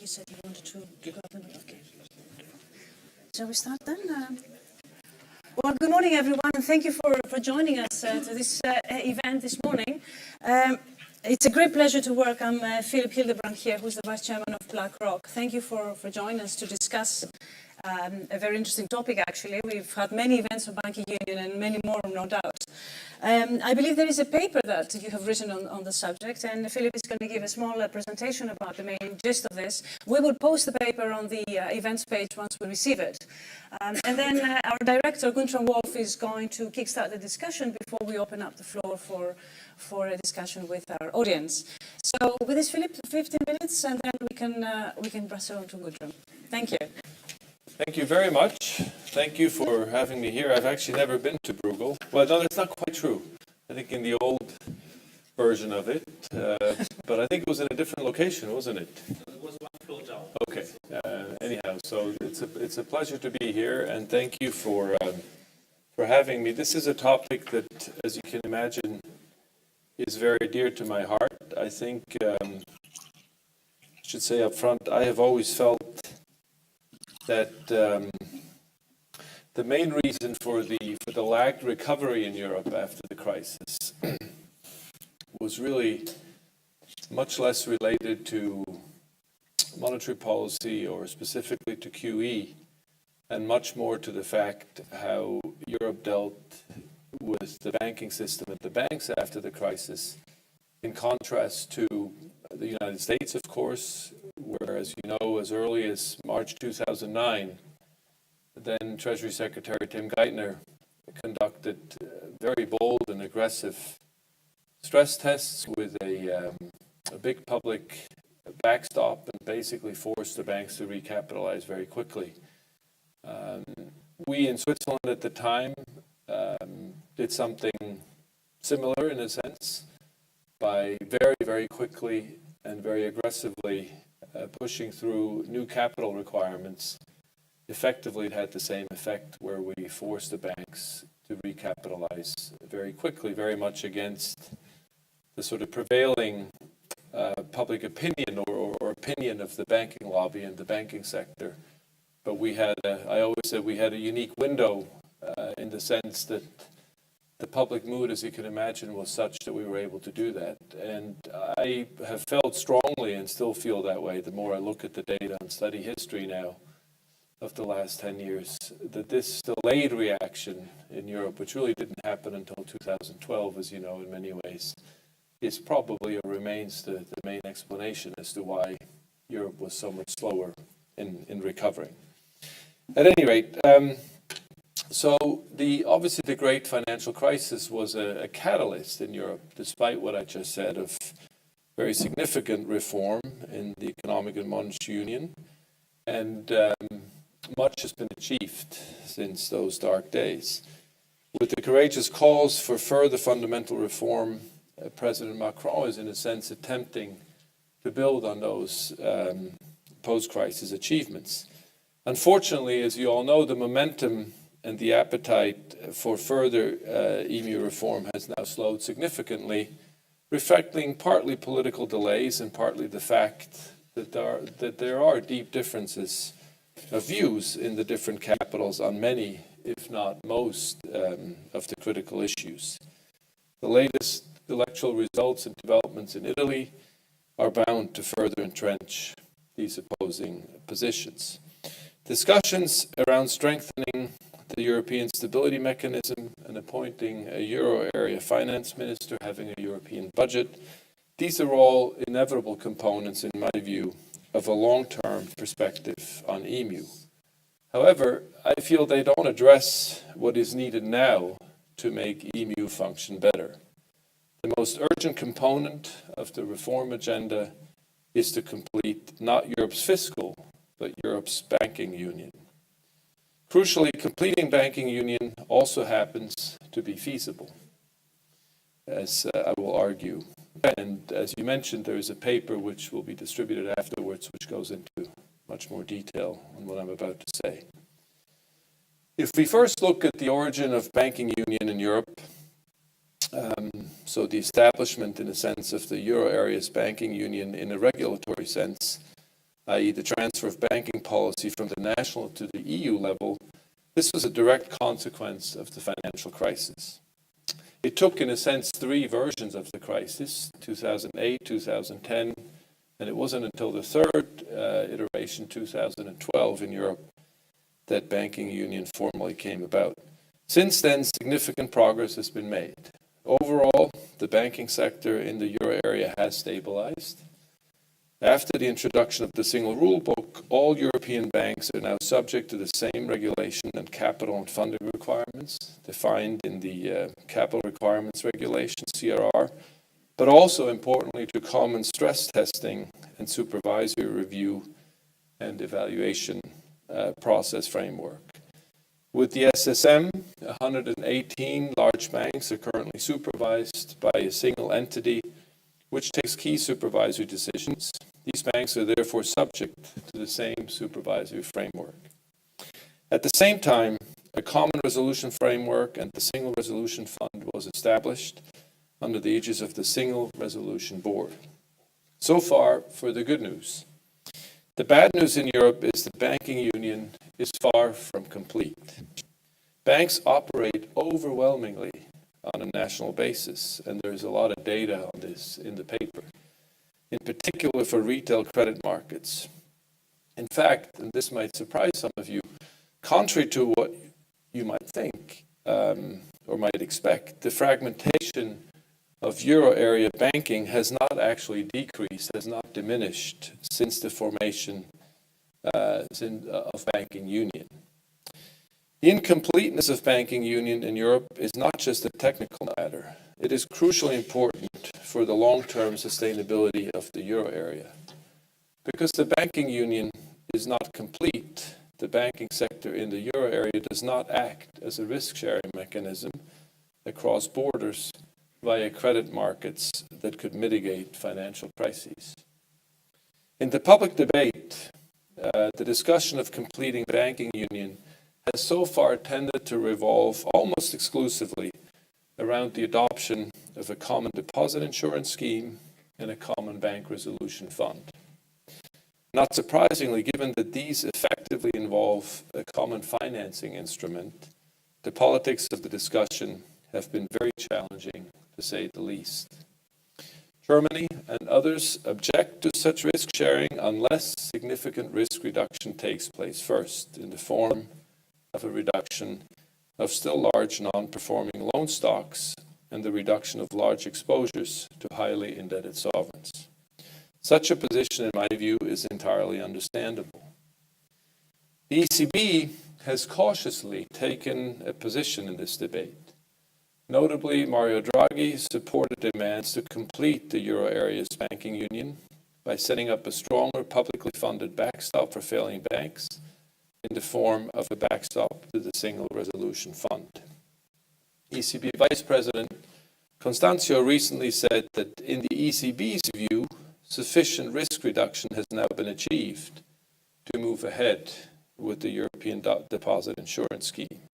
you said you wanted to go up and okay. Shall we start then? Well, good morning, everyone, and thank you for joining us to this event this morning. It's a great pleasure to welcome Philip Hildebrand here, who's the Vice Chairman of BlackRock. Thank you for joining us to discuss a very interesting topic, actually. We've had many events on banking union and many more, no doubt. I believe there is a paper that you have written on the subject, and Philip is going to give a small presentation about the main gist of this. We will post the paper on the events page once we receive it. And then our director, Guntram Wolf, is going to kickstart the discussion before we open up the floor for a discussion with our audience. So with this, Philip, 15 minutes, and then we can pass it on to Guntram. Thank you. Thank you very much. Thank you for having me here. I've actually never been to Bruegel. Well, no, that's not quite true. I think in the old version of it, but I think it was in a different location, wasn't it? It was one floor down. Okay. Anyhow, so it's a pleasure to be here, and thank you for having me. This is a topic that, as you can imagine, is very dear to my heart. I think I should say up front, I have always felt that the main reason for the lagged recovery in Europe after the crisis was really much less related to monetary policy or specifically to QE, and much more to the fact how Europe dealt with the banking system and the banks after the crisis, in contrast to the United States, of course, where, as you know, as early as March 2009, then Treasury Secretary Tim Geithner conducted very bold and aggressive stress tests with a big public backstop and basically forced the banks to recapitalize very quickly. We in Switzerland at the time did something similar in a sense by very, very quickly and very aggressively pushing through new capital requirements. Effectively, it had the same effect where we forced the banks to recapitalize very quickly, very much against the sort of prevailing public opinion or opinion of the banking lobby and the banking sector. But we had, I always said, we had a unique window in the sense that the public mood, as you can imagine, was such that we were able to do that. And I have felt strongly and still feel that way the more I look at the data and study history now of the last 10 years, that this delayed reaction in Europe, which really didn't happen until 2012, as you know, in many ways, is probably or remains the main explanation as to why Europe was so much slower in recovering. At any rate, so obviously the great financial crisis was a catalyst in Europe, despite what I just said, of very significant reform in the economic and monetary union. And much has been achieved since those dark days. With the courageous calls for further fundamental reform, President Macron is in a sense attempting to build on those post-crisis achievements. Unfortunately, as you all know, the momentum and the appetite for further EMU reform has now slowed significantly, reflecting partly political delays and partly the fact that there are deep differences of views in the different capitals on many, if not most, of the critical issues. The latest electoral results and developments in Italy are bound to further entrench these opposing positions. Discussions around strengthening the European Stability Mechanism and appointing a Euro area finance minister, having a European budget, these are all inevitable components, in my view, of a long-term perspective on EMU. However, I feel they don't address what is needed now to make EMU function better. The most urgent component of the reform agenda is to complete not Europe's fiscal, but Europe's banking union. Crucially, completing banking union also happens to be feasible, as I will argue. And as you mentioned, there is a paper which will be distributed afterwards, which goes into much more detail on what I'm about to say. If we first look at the origin of banking union in Europe, so the establishment, in a sense, of the Euro area's banking union in a regulatory sense, i.e. the transfer of banking policy from the national to the EU level, this was a direct consequence of the financial crisis. It took, in a sense, three versions of the crisis, 2008, 2010, and it wasn't until the third iteration, 2012, in Europe, that banking union formally came about. Since then, significant progress has been made. Overall, the banking sector in the euro area has stabilized. After the introduction of the single rule book, all European banks are now subject to the same regulation and capital and funding requirements defined in the Capital Requirements Regulation, CRR, but also, importantly, to common stress testing and supervisory review and evaluation process framework. With the SSM, 118 large banks are currently supervised by a single entity which takes key supervisory decisions. These banks are therefore subject to the same supervisory framework. At the same time, a common resolution framework and the Single Resolution Fund was established under the aegis of the Single Resolution Board. So far, for the good news. The bad news in Europe is the banking union is far from complete. Banks operate overwhelmingly on a national basis, and there's a lot of data on this in the paper, in particular for retail credit markets. In fact, and this might surprise some of you, contrary to what you might think or might expect, the fragmentation of euro area banking has not actually decreased, has not diminished since the formation of banking union. The incompleteness of banking union in Europe is not just a technical matter. It is crucially important for the long-term sustainability of the euro area. Because the banking union is not complete, the banking sector in the euro area does not act as a risk-sharing mechanism across borders via credit markets that could mitigate financial crises. In the public debate, the discussion of completing banking union has so far tended to revolve almost exclusively around the adoption of a common deposit insurance scheme and a common bank resolution fund. Not surprisingly, given that these effectively involve a common financing instrument, the politics of the discussion have been very challenging, to say the least. Germany and others object to such risk sharing unless significant risk reduction takes place first, in the form of a reduction of still large non-performing loan stocks and the reduction of large exposures to highly indebted sovereigns. Such a position, in my view, is entirely understandable. The ECB has cautiously taken a position in this debate. Notably, Mario Draghi supported demands to complete the euro area's banking union by setting up a stronger publicly funded backstop for failing banks in the form of a backstop to the Single Resolution Fund. ECB Vice President Constancio recently said that in the ECB's view, sufficient risk reduction has now been achieved to move ahead with the European Deposit Insurance Scheme.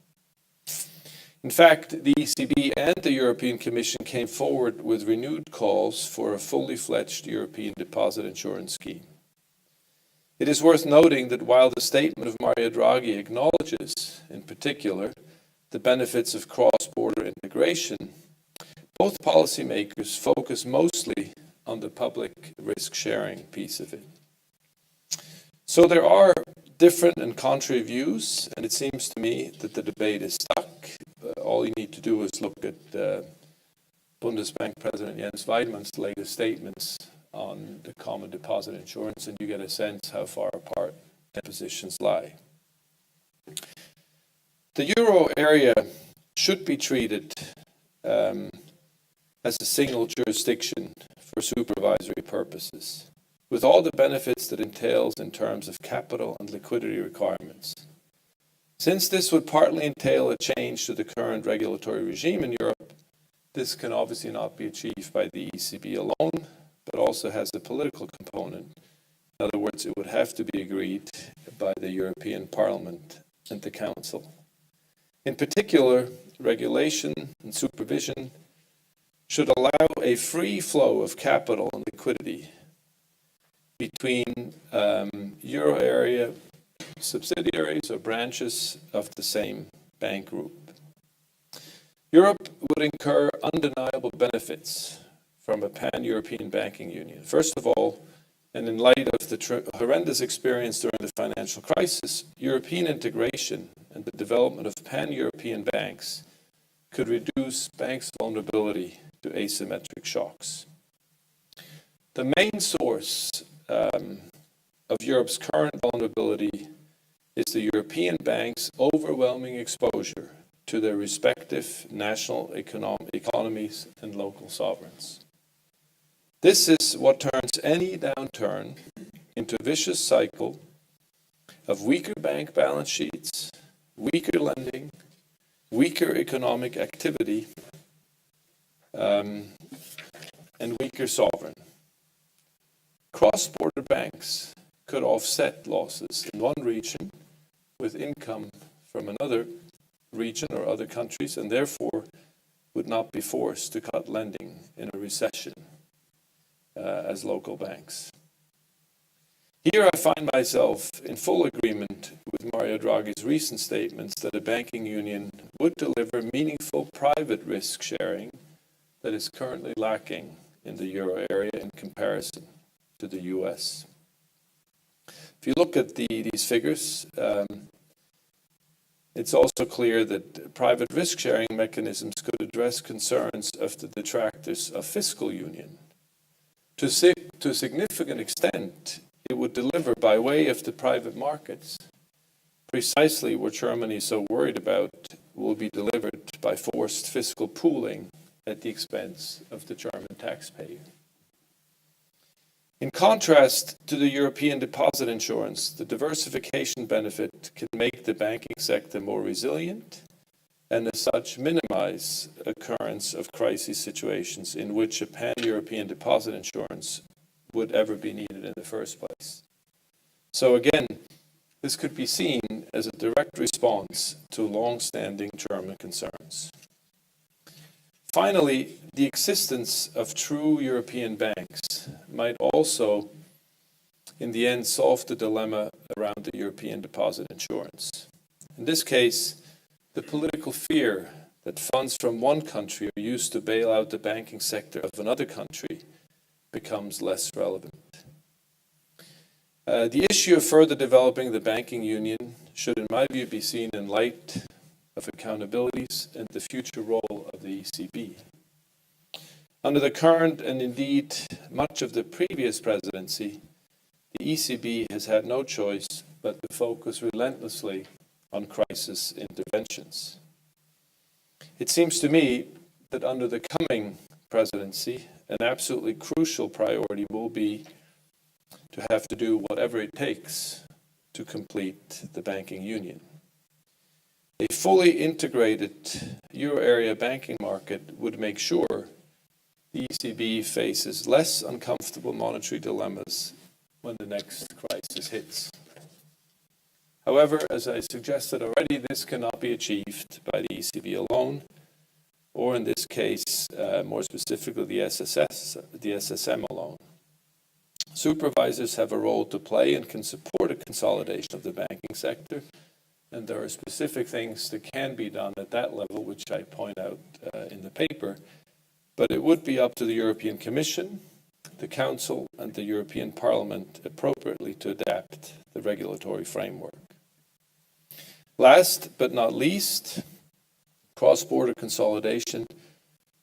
In fact, the ECB and the European Commission came forward with renewed calls for a fully fledged European Deposit Insurance Scheme. It is worth noting that while the statement of Mario Draghi acknowledges, in particular, the benefits of cross-border integration, both policymakers focus mostly on the public risk-sharing piece of it. So there are different and contrary views, and it seems to me that the debate is stuck. All you need to do is look at Bundesbank President Jens Weidmann's latest statements on the common deposit insurance, and you get a sense how far apart the positions lie. The euro area should be treated as a single jurisdiction for supervisory purposes, with all the benefits that entails in terms of capital and liquidity requirements. Since this would partly entail a change to the current regulatory regime in Europe, this can obviously not be achieved by the ECB alone, but also has a political component. In other words, it would have to be agreed by the European Parliament and the Council. In particular, regulation and supervision should allow a free flow of capital and liquidity. between euro area subsidiaries or branches of the same bank group. Europe would incur undeniable benefits from a pan-European banking union. First of all, and in light of the horrendous experience during the financial crisis, European integration and the development of pan-European banks could reduce banks' vulnerability to asymmetric shocks. The main source of Europe's current vulnerability is the European banks' overwhelming exposure to their respective national economies and local sovereigns. This is what turns any downturn into a vicious cycle of weaker bank balance sheets, weaker lending, weaker economic activity, and weaker sovereign. Cross-border banks could offset losses in one region with income from another region or other countries, and therefore would not be forced to cut lending in a recession as local banks. Here I find myself in full agreement with Mario Draghi's recent statements that a banking union would deliver meaningful private risk sharing that is currently lacking in the euro area in comparison to the US. If you look at these figures, it's also clear that private risk-sharing mechanisms could address concerns of the detractors of fiscal union. To a significant extent, it would deliver by way of the private markets. Precisely what Germany is so worried about will be delivered by forced fiscal pooling at the expense of the German taxpayer. In contrast to the European deposit insurance, the diversification benefit can make the banking sector more resilient and as such minimize occurrence of crisis situations in which a pan-European deposit insurance would ever be needed in the first place. So again, this could be seen as a direct response to long-standing German concerns. Finally, the existence of true European banks might also, in the end, solve the dilemma around the European deposit insurance. In this case, the political fear that funds from one country are used to bail out the banking sector of another country becomes less relevant. The issue of further developing the banking union should, in my view, be seen in light of accountabilities and the future role of the ECB. Under the current and indeed much of the previous presidency, the ECB has had no choice but to focus relentlessly on crisis interventions. It seems to me that under the coming presidency, an absolutely crucial priority will be to have to do whatever it takes to complete the banking union. A fully integrated euro area banking market would make sure the ECB faces less uncomfortable monetary dilemmas when the next crisis hits. However, as I suggested already, this cannot be achieved by the ECB alone, or in this case, more specifically, the SSM alone. Supervisors have a role to play and can support a consolidation of the banking sector, and there are specific things that can be done at that level, which I point out in the paper, but it would be up to the European Commission, the Council, and the European Parliament appropriately to adapt the regulatory framework. Last but not least, cross-border consolidation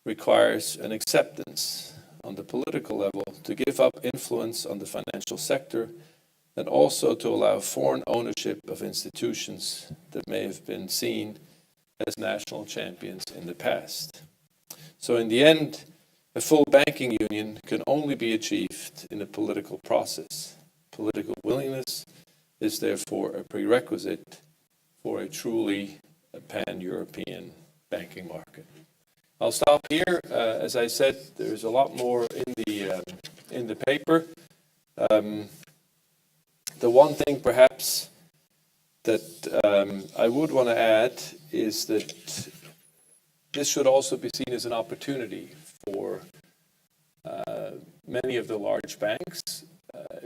requires an acceptance on the political level to give up influence on the financial sector and also to allow foreign ownership of institutions that may have been seen as national champions in the past. So in the end, a full banking union can only be achieved in a political process. Political willingness is therefore a prerequisite for a truly pan-European banking market. I'll stop here. As I said, there's a lot more in the paper. The one thing perhaps that I would want to add is that this should also be seen as an opportunity for many of the large banks.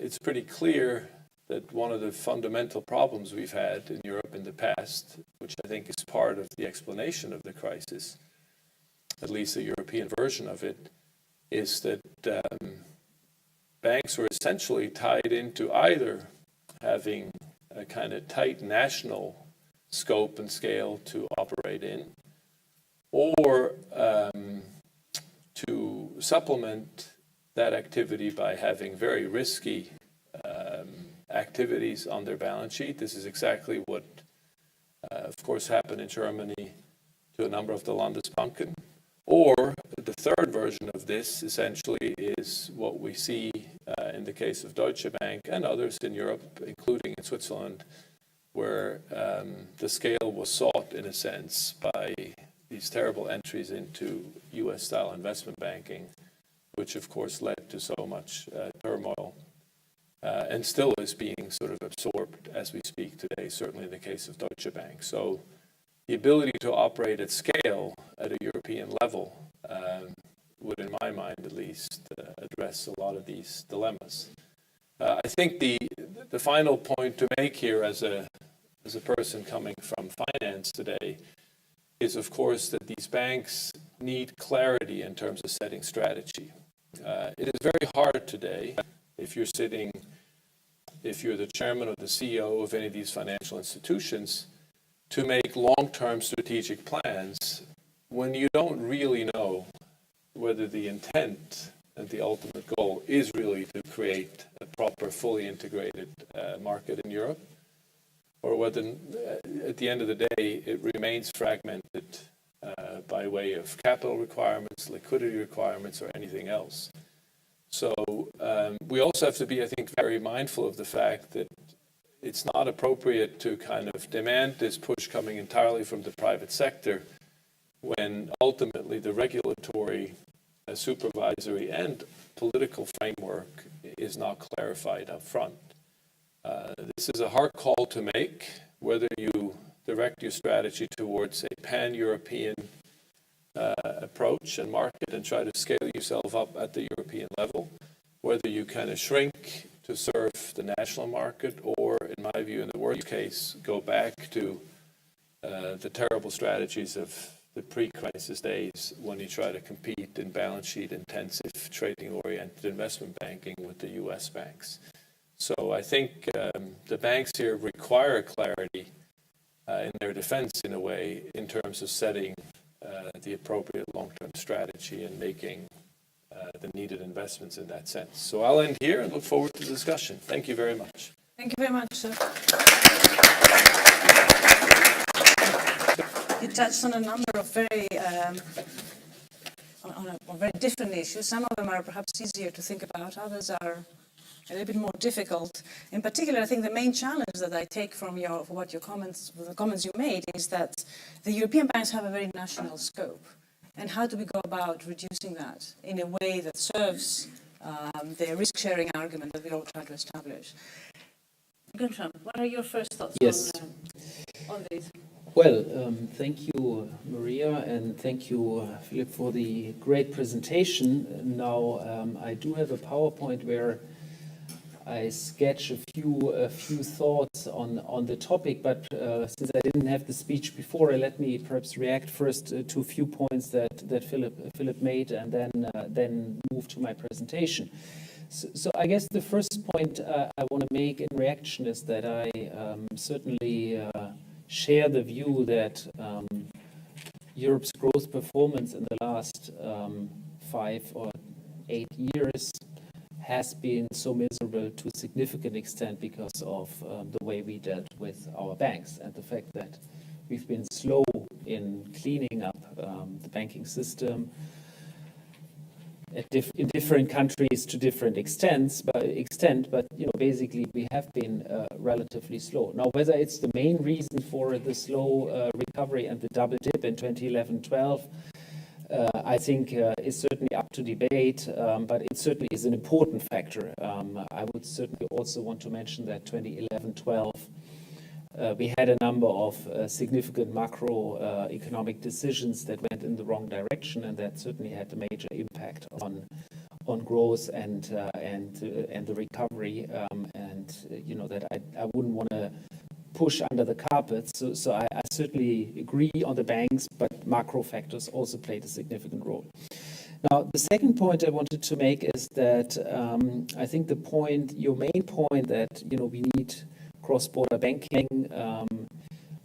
it's pretty clear that one of the fundamental problems we've had in Europe in the past, which I think is part of the explanation of the crisis, at least the European version of it, is that banks were essentially tied into either having a kind of tight national scope and scale to operate in, or to supplement that activity by having very risky activities on their balance sheet. This is exactly what, of course, happened in Germany to a number of the Landesbanken. Or the third version of this, essentially, is what we see in the case of Deutsche Bank and others in Europe, including in Switzerland, where the scale was sought, in a sense, by these terrible entries into US-style investment banking, which, of course, led to so much turmoil. And still is being sort of absorbed as we speak today, certainly in the case of Deutsche Bank. So the ability to operate at scale at a European level would, in my mind at least, address a lot of these dilemmas. I think the final point to make here as a person coming from finance today is, of course, that these banks need clarity in terms of setting strategy. It is very hard today, if you're the chairman or the CEO of any of these financial institutions, to make long-term strategic plans when you don't really know whether the intent and the ultimate goal is really to create a proper, fully integrated market in Europe, or whether at the end of the day it remains fragmented by way of capital requirements, liquidity requirements, or anything else. So we also have to be, I think, very mindful of the fact that it's not appropriate to kind of demand this push coming entirely from the private sector when ultimately the regulatory, supervisory, and political framework is not clarified up front. This is a hard call to make, whether you direct your strategy towards a pan-European approach and market and try to scale yourself up at the European level, whether you kind of shrink to serve the national market, or, in my view, in the worst case, go back to the terrible strategies of the pre-crisis days when you try to compete in balance sheet intensive, trading-oriented investment banking with the US banks. So I think the banks here require clarity in their defense, in a way, in terms of setting the appropriate long-term strategy and making the needed investments in that sense. So I'll end here and look forward to the discussion. Thank you very much. Thank you very much, sir. You touched on a number of very on very different issues. Some of them are perhaps easier to think about, others are a little bit more difficult. In particular, I think the main challenge that I take from the comments you made, is that the European banks have a very national scope. And how do we go about reducing that in a way that serves the risk-sharing argument that we all try to establish? Guntram, what are your first thoughts on this? Well, thank you, Maria, and thank you, Philip, for the great presentation. Now, I do have a PowerPoint where I sketch a few thoughts on the topic, but since I didn't have the speech before, let me perhaps react first to a few points that Philip made, and then move to my presentation. So I guess the first point I want to make in reaction is that I certainly share the view that Europe's growth performance in the last 5 or 8 years has been so miserable to a significant extent because of the way we dealt with our banks and the fact that we've been slow in cleaning up the banking system in different countries to different extent, but basically we have been relatively slow. Now, whether it's the main reason for the slow recovery and the double dip in 2011-12, I think is certainly up to debate, but it certainly is an important factor. I would certainly also want to mention that 2011-12, we had a number of significant macroeconomic decisions that went in the wrong direction, and that certainly had a major impact on growth and the recovery, that I wouldn't want to push under the carpet. So I certainly agree on the banks, but macro factors also played a significant role. Now, the second point I wanted to make is that I think your main point that we need cross-border banking,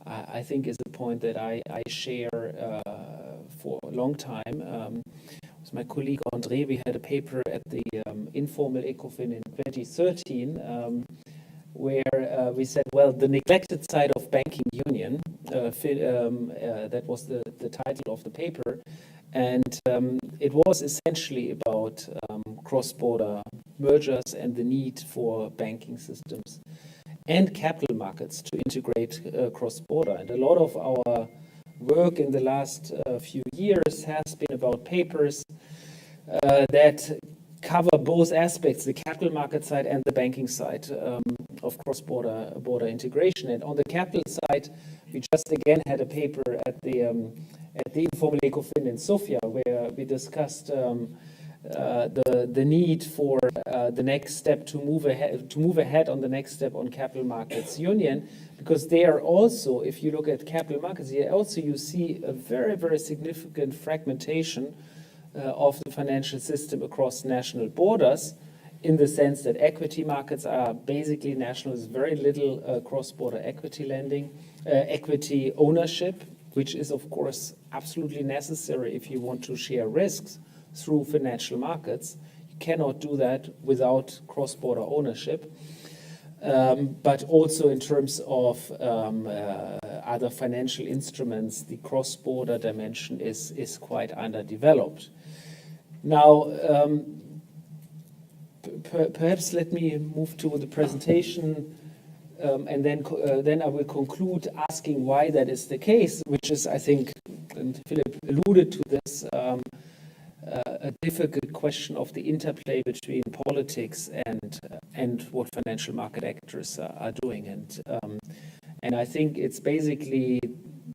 I think is a point that I share for a long time. With my colleague André, we had a paper at the informal ECOFIN in 2013 where we said, well, the neglected side of banking union, that was the title of the paper, and it was essentially about cross-border mergers and the need for banking systems and capital markets to integrate cross-border. And a lot of our work in the last few years has been about papers that cover both aspects, the capital market side and the banking side of cross-border integration. And on the capital side, we just again had a paper at the informal ECOFIN in Sofia, where we discussed the need for the next step to move ahead on the next step on capital markets union, because there also, if you look at capital markets, here also you see a very, very significant fragmentation of the financial system across national borders, in the sense that equity markets are basically national. There's very little cross-border equity lending, equity ownership, which is of course absolutely necessary if you want to share risks through financial markets. You cannot do that without cross-border ownership. But also in terms of other financial instruments, the cross-border dimension is quite underdeveloped. Now, perhaps let me move to the presentation, and then I will conclude asking why that is the case, which is, I think, and Philip alluded to this, a difficult question of the interplay between politics and what financial market actors are doing. And I think it's basically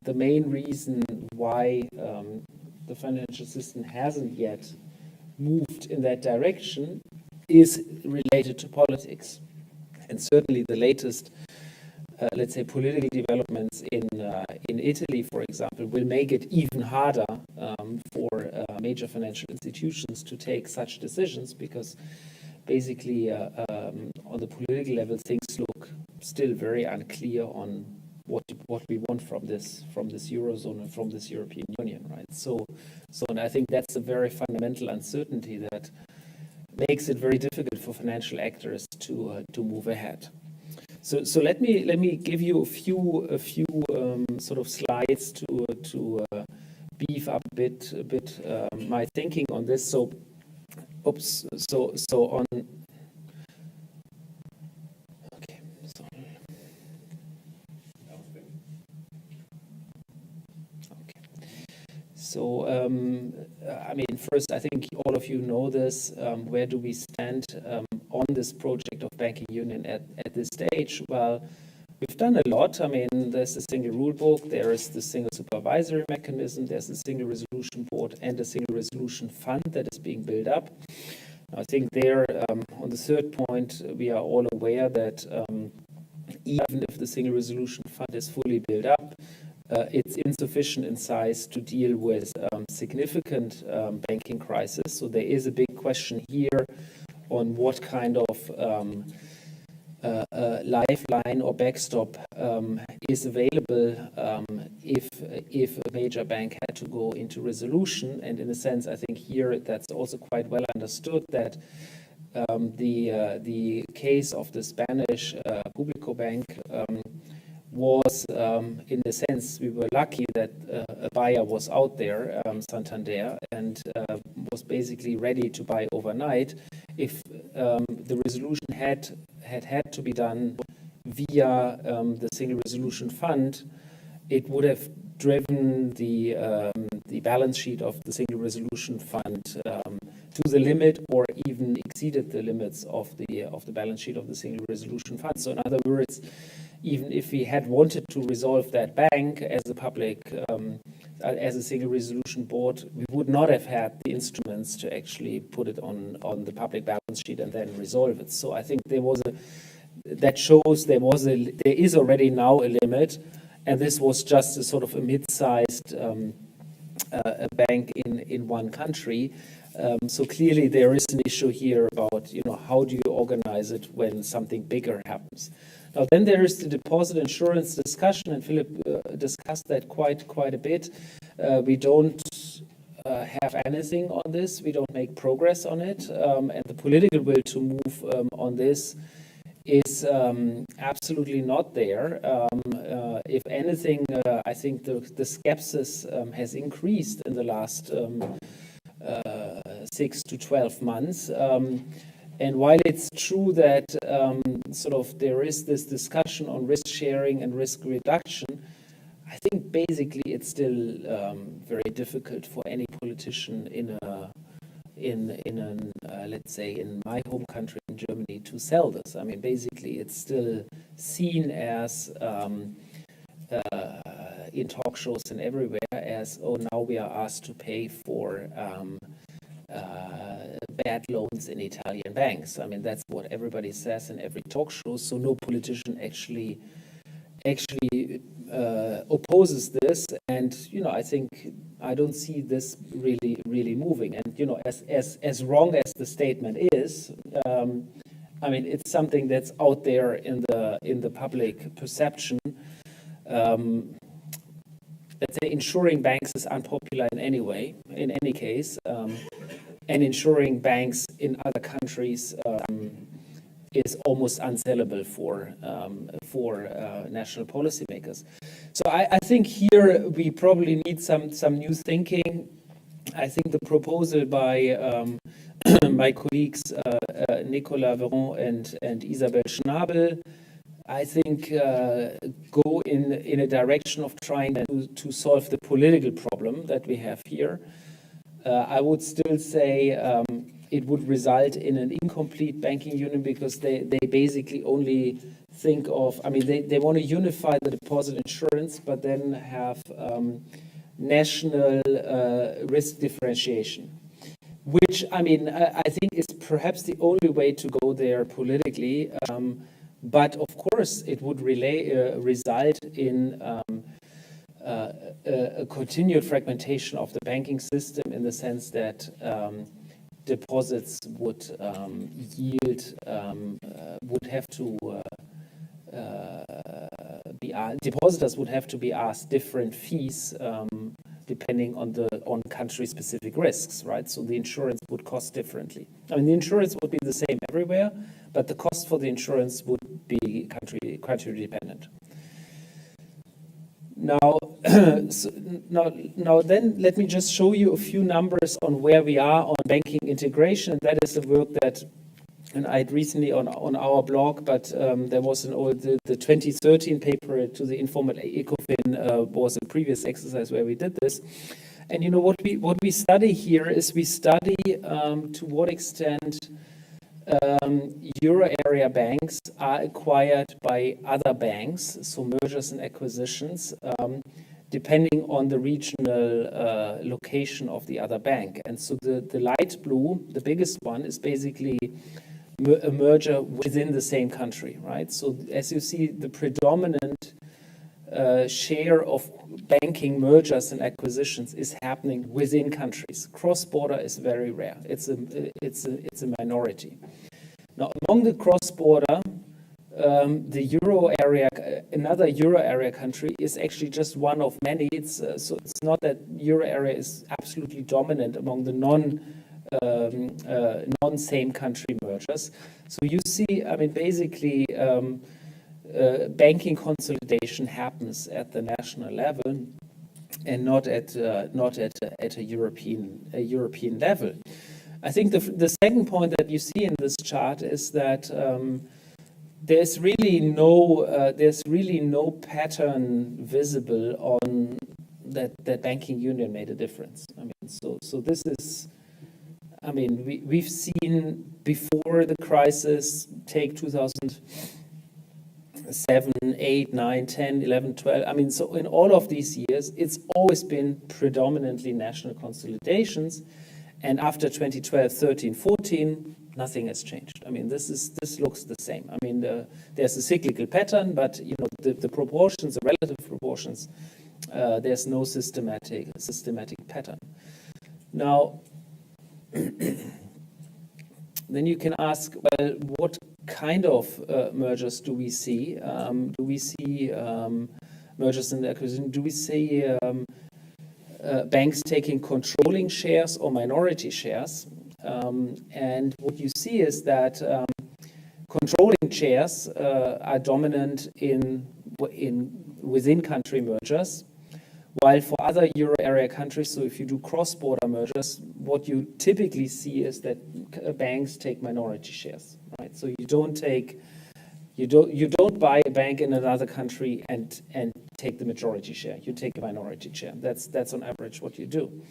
the main reason why the financial system hasn't yet moved in that direction is related to politics. And certainly the latest, let's say, political developments in Italy, for example, will make it even harder for major financial institutions to take such decisions, because basically on the political level, things look still very unclear on what we want from this Eurozone and from this European Union, right? So and I think that's a very fundamental uncertainty that makes it very difficult for financial actors to move ahead. So let me give you a few sort of slides to beef up a bit my thinking on this. So on. Okay, sorry. Okay. So I mean, first, I think all of you know this. Where do we stand on this project of banking union at this stage? Well, we've done a lot. I mean, there's the single rule book, there is the single supervisory mechanism, there's a single resolution board and a single resolution fund that is being built up. I think there, on the third point, we are all aware that even if the single resolution fund is fully built up, it's insufficient in size to deal with significant banking crisis. So there is a big question here on what kind of lifeline or backstop is available if a major bank had to go into resolution. And in a sense, I think here that's also quite well understood that the case of the Spanish Publico Bank was, in a sense, we were lucky that a buyer was out there, Santander, and was basically ready to buy overnight. If the resolution had to be done via the single resolution fund, it would have driven the balance sheet of the single resolution fund to the limit, or even exceeded the limits of the balance sheet of the single resolution fund. So in other words, even if we had wanted to resolve that bank as a public as a single resolution board, we would not have had the instruments to actually put it on the public balance sheet and then resolve it. So I think that shows there is already now a limit, and this was just a sort of a mid-sized a bank in one country. So clearly there is an issue here about, how do you organize it when something bigger happens. Now then there is the deposit insurance discussion, and Philip discussed that quite a bit. We don't have anything on this. We don't make progress on it, and the political will to move on this is absolutely not there. If anything, I think the skepsis has increased in the last 6 to 12 months. And while it's true that there is this discussion on risk sharing and risk reduction, I think basically it's still very difficult for any politician let's say in my home country in Germany to sell this. I mean, basically it's still seen as in talk shows and everywhere as, oh, now we are asked to pay for bad loans in Italian banks. I mean, that's what everybody says in every talk show. So no politician actually opposes this, and I don't see this really moving. And as wrong as the statement is, I mean, it's something that's out there in the public perception. Let's say insuring banks is unpopular in any case, and insuring banks in other countries is almost unsellable for national policymakers. So I think here we probably need some new thinking. I think the proposal by my colleagues Nicolas Veron and Isabel Schnabel, I think go in a direction of trying to solve the political problem that we have here. I would still say it would result in an incomplete banking union, because they basically only think of, I mean, they want to unify the deposit insurance, but then have national risk differentiation, which, I mean, I think is perhaps the only way to go there politically. But of course, it would result in a continued fragmentation of the banking system, in the sense that deposits would depositors would have to be asked different fees depending on country-specific risks, right? So the insurance would cost differently. I mean, the insurance would be the same everywhere, but the cost for the insurance would be country dependent. Now, now then, let me just show you a few numbers on where we are on banking integration. That is the work that, and I had recently on our blog, but there was the 2013 paper to the informal ECOFIN was a previous exercise where we did this. And what we study here is we study to what extent euro area banks are acquired by other banks, so mergers and acquisitions, depending on the regional location of the other bank. And so the light blue, the biggest one, is basically a merger within the same country, right? So as you see, the predominant share of banking mergers and acquisitions is happening within countries. Cross-border is very rare. It's a minority. Now, among the cross-border, the euro area, another euro area country, is actually just one of many. So it's not that euro area is absolutely dominant among the non-same country mergers. So you see, I mean, basically, banking consolidation happens at the national level and not at a European level. I think the second point that you see in this chart is that there's really no pattern visible on that banking union made a difference. I mean, so this is, I mean, we've seen before the crisis, take 2008, 7, 8, 9, 10, 11, 12. I mean, so in all of these years, it's always been predominantly national consolidations. And after 2012, 13, 14, nothing has changed. I mean, this looks the same. I mean, there's a cyclical pattern, but you know, the proportions, the relative proportions, there's no systematic pattern. Now, then you can ask, well, what kind of mergers do we see? Do we see mergers and acquisition? Do we see banks taking controlling shares or minority shares? And what you see is that controlling shares are dominant within country mergers, while for other euro area countries, so if you do cross-border mergers, what you typically see is that banks take minority shares, right? So you don't buy a bank in another country and take the majority share. You take a minority share. That's on average what you do.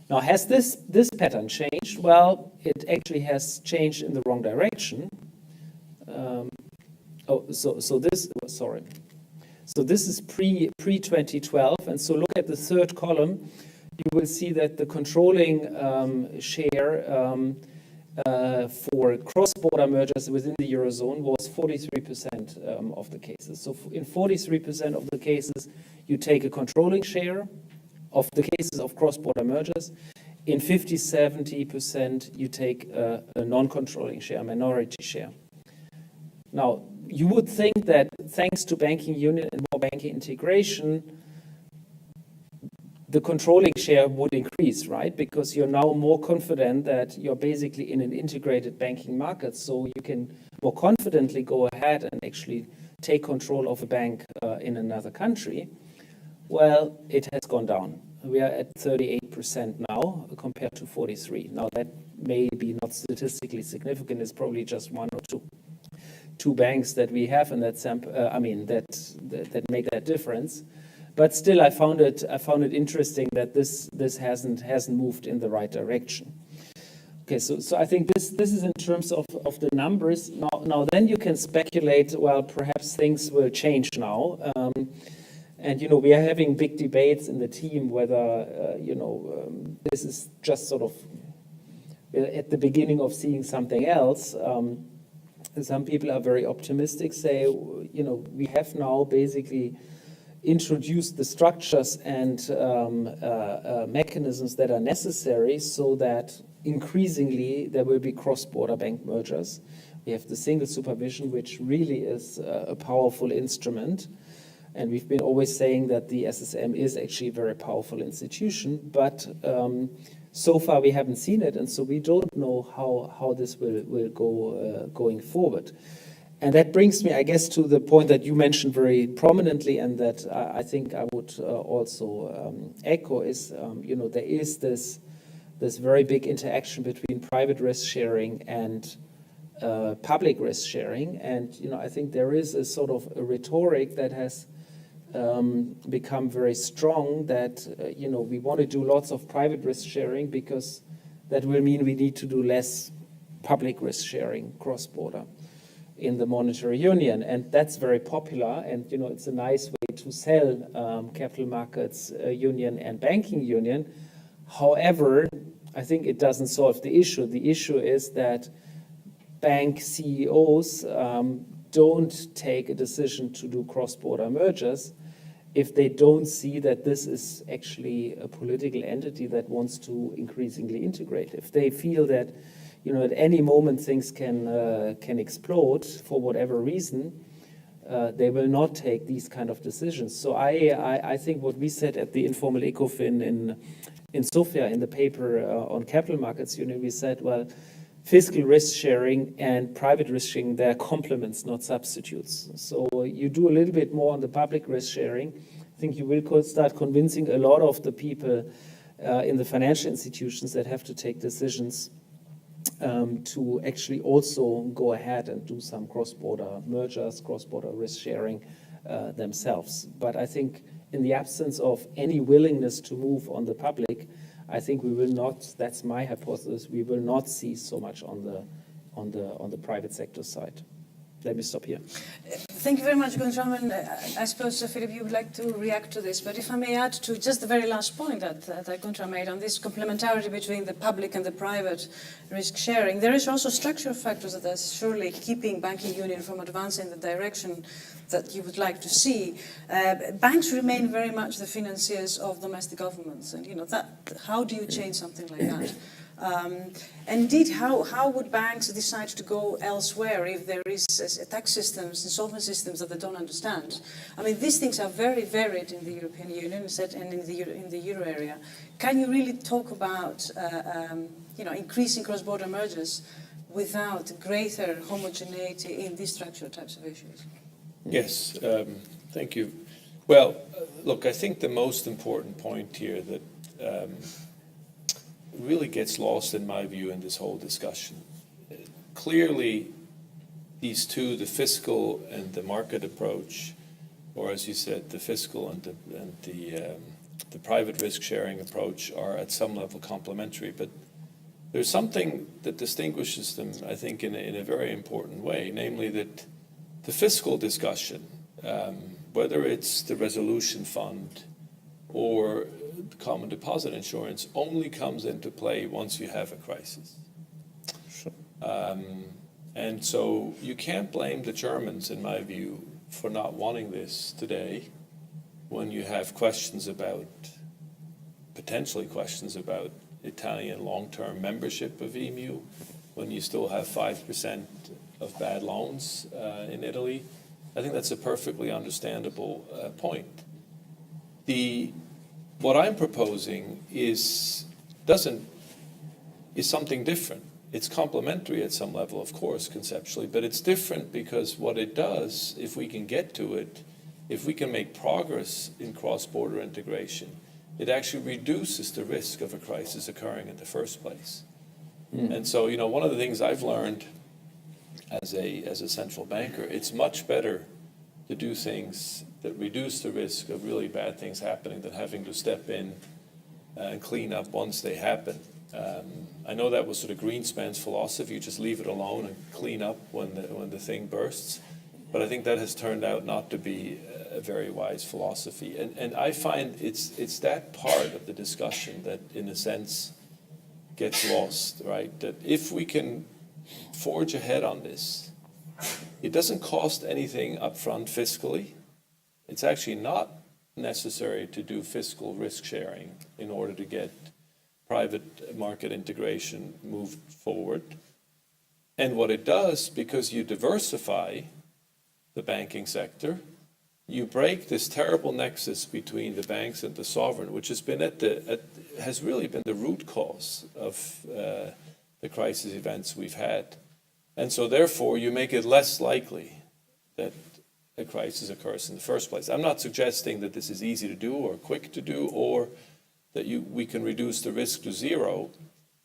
Now, has this pattern changed? Well, it actually has changed in the wrong direction. So this is pre-2012, and so look at the third column. You will see that the controlling share for cross-border mergers within the Eurozone was 43% of the cases. So in 43% of the cases, you take a controlling share of the cases of cross-border mergers. In 50-70%, you take a non-controlling share, a minority share. Now, you would think that thanks to banking union and more banking integration, the controlling share would increase, right? Because you're now more confident that you're basically in an integrated banking market, so you can more confidently go ahead and actually take control of a bank in another country. Well, it has gone down. We are at 38% now compared to 43%. Now, that may be not statistically significant. It's probably just one or two banks that we have in that sample. That make that difference. But still, I found it interesting that this hasn't moved in the right direction. Okay, so I think this is in terms of the numbers. Now then you can speculate. Well, perhaps things will change now. And you know, we are having big debates in the team whether this is just sort of at the beginning of seeing something else. Some people are very optimistic, say, you know, we have now basically introduced the structures and mechanisms that are necessary so that increasingly there will be cross-border bank mergers. We have the single supervision, which really is a powerful instrument. And we've been always saying that the SSM is actually a very powerful institution, but so far we haven't seen it, and so we don't know how this will go going forward. And that brings me, I guess, to the point that you mentioned very prominently, and that I think I would also echo is, there is this very big interaction between private risk sharing and public risk sharing, and I think there is a sort of a rhetoric that has become very strong that we want to do lots of private risk sharing because that will mean we need to do less public risk sharing cross-border in the monetary union, and that's very popular, and it's a nice way to sell capital markets union and banking union. However, I think it doesn't solve the issue. The issue is that bank CEOs don't take a decision to do cross-border mergers if they don't see that this is actually a political entity that wants to increasingly integrate. If they feel that at any moment things can explode for whatever reason, they will not take these kind of decisions. So I think what we said at the informal ECOFIN in Sofia in the paper on capital markets union, we said, well, fiscal risk sharing and private risk sharing, they're complements, not substitutes. So you do a little bit more on the public risk sharing. I think you will start convincing a lot of the people in the financial institutions that have to take decisions to actually also go ahead and do some cross-border mergers, cross-border risk sharing themselves. But I think in the absence of any willingness to move on the public, I think we will not, that's my hypothesis, we will not see so much on the private sector side. let me stop here. Thank you very much, Guntram. And I suppose, Philip, you would like to react to this. But if I may add to just the very last point that Guntram made on this complementarity between the public and the private risk sharing, there is also structural factors that are surely keeping banking union from advancing the direction that you would like to see. Banks remain very much the financiers of domestic governments. And, how do you change something like that? And indeed, how would banks decide to go elsewhere if there is tax systems and solvency systems that they don't understand? I mean, these things are very varied in the European Union and in the euro area. Can you really talk about increasing cross-border mergers without greater homogeneity in these structural types of issues? Yes, thank you. Well, look, I think the most important point here that really gets lost in my view in this whole discussion. Clearly, these two, the fiscal and the market approach, or as you said, the fiscal and the private risk sharing approach are at some level complementary, but there's something that distinguishes them, I think, in a very important way, namely that the fiscal discussion, whether it's the resolution fund or common deposit insurance, only comes into play once you have a crisis. Sure. And so you can't blame the Germans, in my view, for not wanting this today when you have potentially questions about Italian long-term membership of EMU, when you still have 5% of bad loans in Italy. I think that's a perfectly understandable point. What I'm proposing is something different. It's complementary at some level, of course, conceptually, but it's different because what it does, if we can get to it, if we can make progress in cross-border integration, it actually reduces the risk of a crisis occurring in the first place. And so, one of the things I've learned as a central banker, it's much better to do things that reduce the risk of really bad things happening than having to step in and clean up once they happen. I know that was sort of Greenspan's philosophy, you just leave it alone and clean up when the thing bursts. But I think that has turned out not to be a very wise philosophy. And I find it's that part of the discussion that, in a sense, gets lost, right? That if we can forge ahead on this, it doesn't cost anything upfront fiscally. It's actually not necessary to do fiscal risk sharing in order to get private market integration moved forward. And what it does, because you diversify the banking sector, you break this terrible nexus between the banks and the sovereign, which has been has really been the root cause of the crisis events we've had. And so therefore you make it less likely that a crisis occurs in the first place. I'm not suggesting that this is easy to do or quick to do, or that we can reduce the risk to zero.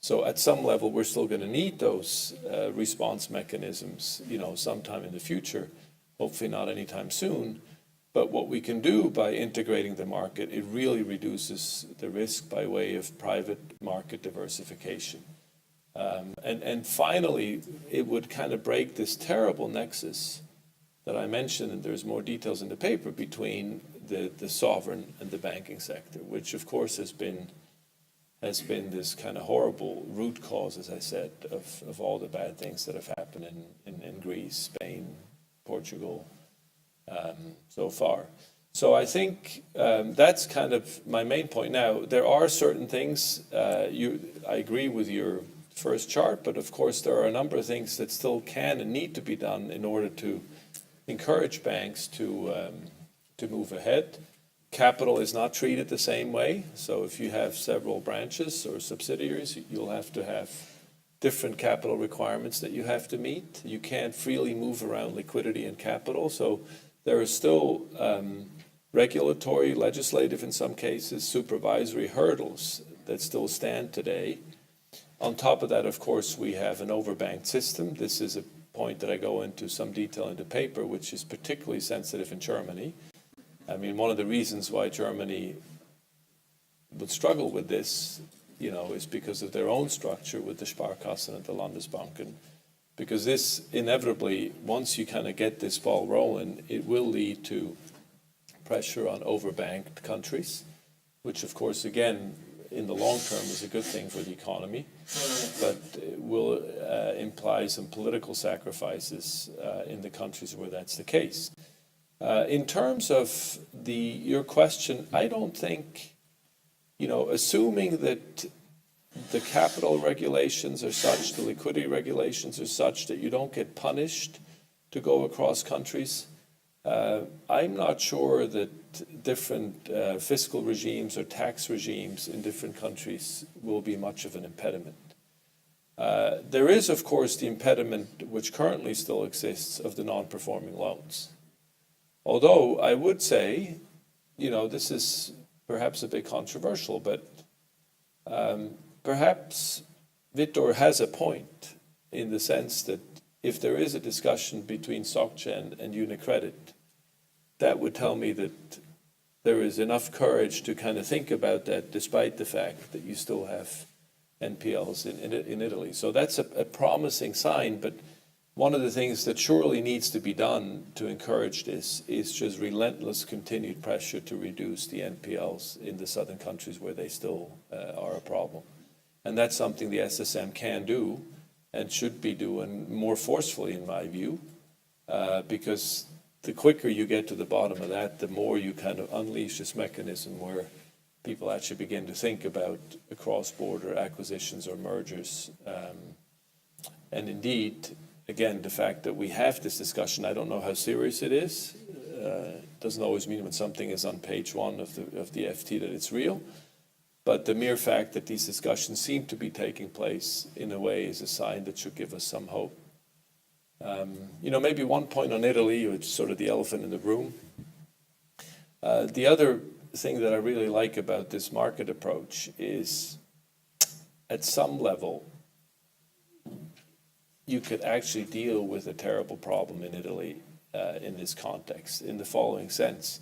So at some level we're still going to need those response mechanisms, sometime in the future, hopefully not anytime soon. But what we can do by integrating the market, it really reduces the risk by way of private market diversification. And finally, it would kind of break this terrible nexus that I mentioned, and there's more details in the paper, between the sovereign and the banking sector, which of course has been this kind of horrible root cause, as I said, of all the bad things that have happened in Greece, Spain, Portugal, so far. So I think that's kind of my main point. Now, there are certain things, I agree with your first chart, but of course there are a number of things that still can and need to be done in order to encourage banks to move ahead. Capital is not treated the same way. So if you have several branches or subsidiaries, you'll have to have different capital requirements that you have to meet. You can't freely move around liquidity and capital. So there are still regulatory, legislative, in some cases, supervisory hurdles that still stand today. On top of that, of course, we have an overbanked system. This is a point that I go into some detail in the paper, which is particularly sensitive in Germany. I mean, one of the reasons why Germany would struggle with this, is because of their own structure with the Sparkassen and the Landesbanken, because this inevitably, once you kind of get this ball rolling, it will lead to pressure on overbanked countries, which of course, again, in the long term is a good thing for the economy, but will imply some political sacrifices in the countries where that's the case. In terms of your question, I don't think, assuming that the capital regulations are such, the liquidity regulations are such that you don't get punished to go across countries, I'm not sure that different fiscal regimes or tax regimes in different countries will be much of an impediment. There is, of course, the impediment which currently still exists of the non-performing loans. Although I would say, this is perhaps a bit controversial, but perhaps Victor has a point in the sense that if there is a discussion between SocGen and UniCredit, that would tell me that there is enough courage to kind of think about that, despite the fact that you still have NPLs in Italy. So that's a promising sign, but one of the things that surely needs to be done to encourage this is just relentless continued pressure to reduce the NPLs in the southern countries where they still are a problem. And that's something the SSM can do and should be doing more forcefully, in my view, because the quicker you get to the bottom of that, the more you kind of unleash this mechanism where people actually begin to think about cross-border acquisitions or mergers. And indeed, again, the fact that we have this discussion, I don't know how serious it is. Doesn't always mean when something is on page one of the FT that it's real. But the mere fact that these discussions seem to be taking place in a way is a sign that should give us some hope. Maybe one point on Italy, which is sort of the elephant in the room. The other thing that I really like about this market approach is, at some level, you could actually deal with a terrible problem in Italy in this context, in the following sense.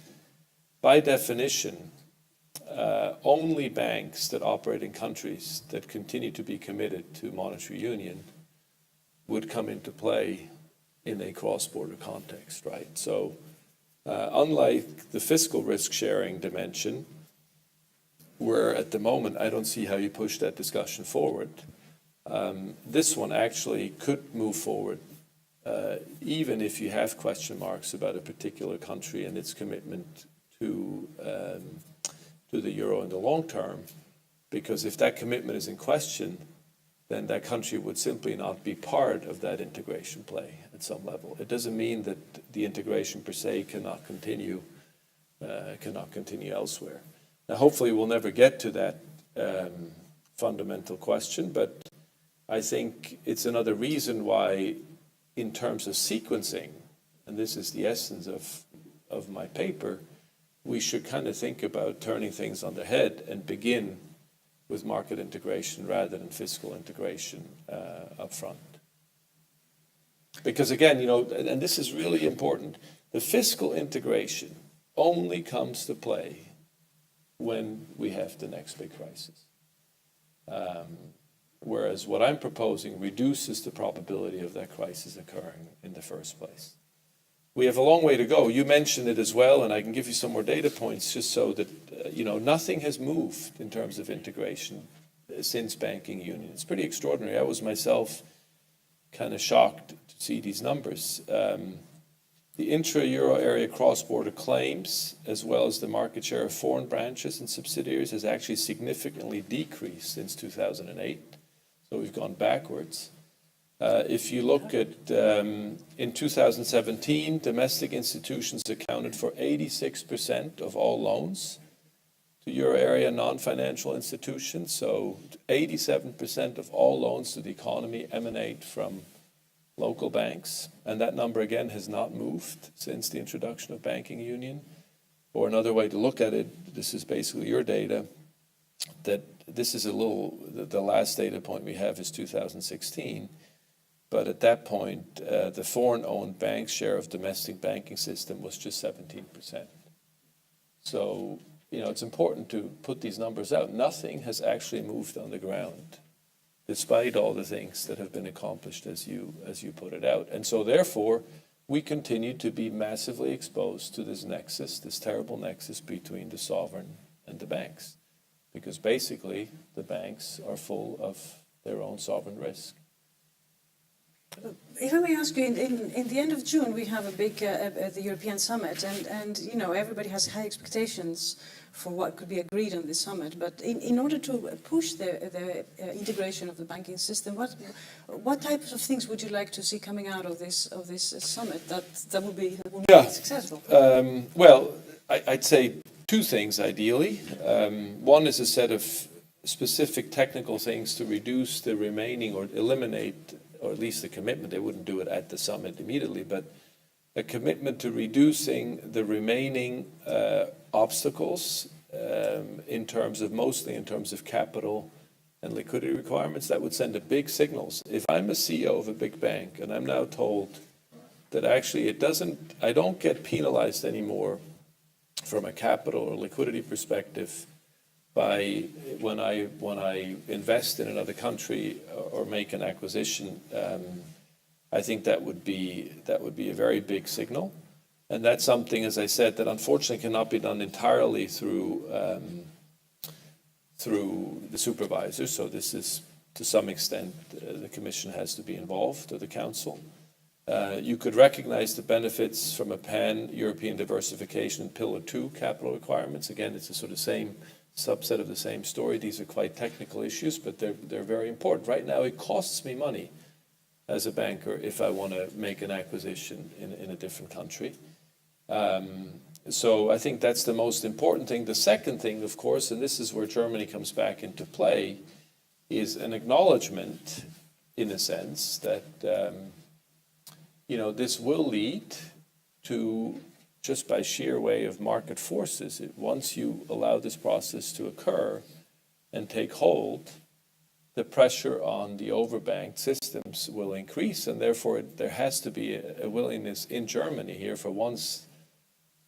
By definition, only banks that operate in countries that continue to be committed to monetary union would come into play in a cross-border context, right? So unlike the fiscal risk-sharing dimension, where at the moment I don't see how you push that discussion forward, this one actually could move forward, even if you have question marks about a particular country and its commitment to the euro in the long term, because if that commitment is in question, then that country would simply not be part of that integration play at some level. It doesn't mean that the integration per se cannot continue elsewhere. Now, hopefully we'll never get to that fundamental question, but I think it's another reason why, in terms of sequencing, and this is the essence of my paper, we should kind of think about turning things on their head and begin with market integration rather than fiscal integration up front. Because again, and this is really important, the fiscal integration only comes to play when we have the next big crisis. Whereas what I'm proposing reduces the probability of that crisis occurring in the first place. We have a long way to go. You mentioned it as well, and I can give you some more data points just so that, nothing has moved in terms of integration since banking union. It's pretty extraordinary. I was myself kind of shocked to see these numbers. The intra-euro area cross-border claims, as well as the market share of foreign branches and subsidiaries, has actually significantly decreased since 2008. So we've gone backwards. If you look at, in 2017, domestic institutions accounted for 86% of all loans to euro area non-financial institutions. So 87% of all loans to the economy emanate from local banks. And that number, again, has not moved since the introduction of banking union. Or another way to look at it, this is basically your data, that this is the last data point we have is 2016. But at that point, the foreign-owned bank share of domestic banking system was just 17%. So, it's important to put these numbers out. Nothing has actually moved on the ground despite all the things that have been accomplished as you put it out. And so therefore, we continue to be massively exposed to this nexus, this terrible nexus between the sovereign and the banks. Because basically, the banks are full of their own sovereign risk. If I may ask you, in the end of June, we have a big the European summit, and you know everybody has high expectations for what could be agreed on this summit. But in order to push the integration of the banking system, what types of things would you like to see coming out of this summit that would be successful? Well, I'd say two things ideally. One is a set of specific technical things to reduce the remaining or eliminate, or at least the commitment. They wouldn't do it at the summit immediately, but a commitment to reducing the remaining obstacles mostly in terms of capital and liquidity requirements. That would send a big signals. If I'm a CEO of a big bank and I'm now told that actually I don't get penalized anymore from a capital or liquidity perspective by when I invest in another country or make an acquisition, I think that would be a very big signal, and that's something, as I said, that unfortunately cannot be done entirely through the supervisors. So this is to some extent the Commission has to be involved, or the Council. You could recognize the benefits from a pan-European diversification in Pillar 2 capital requirements. Again, it's a sort of same subset of the same story. These are quite technical issues, but they're very important. Right now, it costs me money as a banker if I want to make an acquisition in a different country. So I think that's the most important thing. The second thing, of course, and this is where Germany comes back into play, is an acknowledgement, in a sense, that this will lead to, just by sheer way of market forces, once you allow this process to occur and take hold, the pressure on the overbanked systems will increase, and therefore there has to be a willingness in Germany here for once.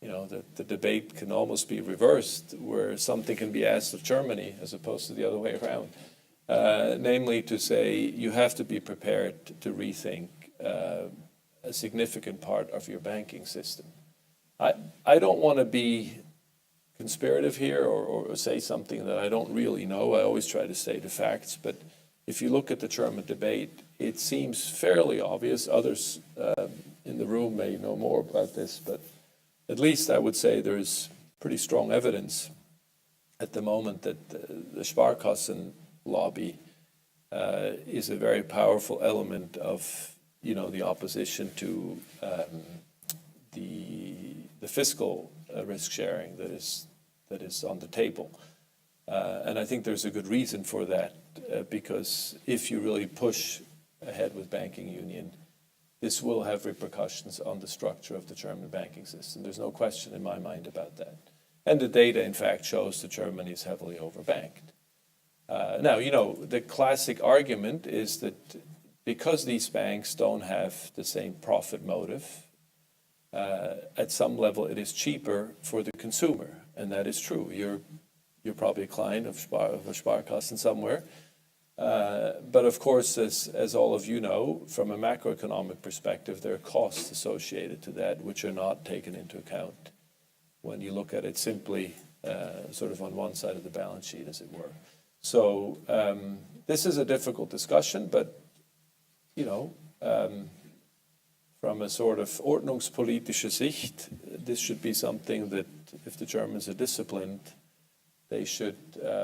The debate can almost be reversed, where something can be asked of Germany as opposed to the other way around. Namely to say you have to be prepared to rethink a significant part of your banking system. I don't want to be conspirative here or say something that I don't really know. I always try to say the facts, but if you look at the German debate, it seems fairly obvious. Others in the room may know more about this, but at least I would say there is pretty strong evidence at the moment that the Sparkassen lobby is a very powerful element of the opposition to the fiscal risk sharing that is on the table. And I think there's a good reason for that, because if you really push ahead with banking union, this will have repercussions on the structure of the German banking system. There's no question in my mind about that. And the data, in fact, shows that Germany is heavily overbanked. Now, the classic argument is that because these banks don't have the same profit motive, at some level it is cheaper for the consumer, and that is true. You're probably a client of a Sparkassen somewhere, but of course, as all of you know, from a macroeconomic perspective, there are costs associated to that which are not taken into account when you look at it simply sort of on one side of the balance sheet, as it were. So this is a difficult discussion, but from a sort of ordnungspolitische Sicht, this should be something that, if the Germans are disciplined, they should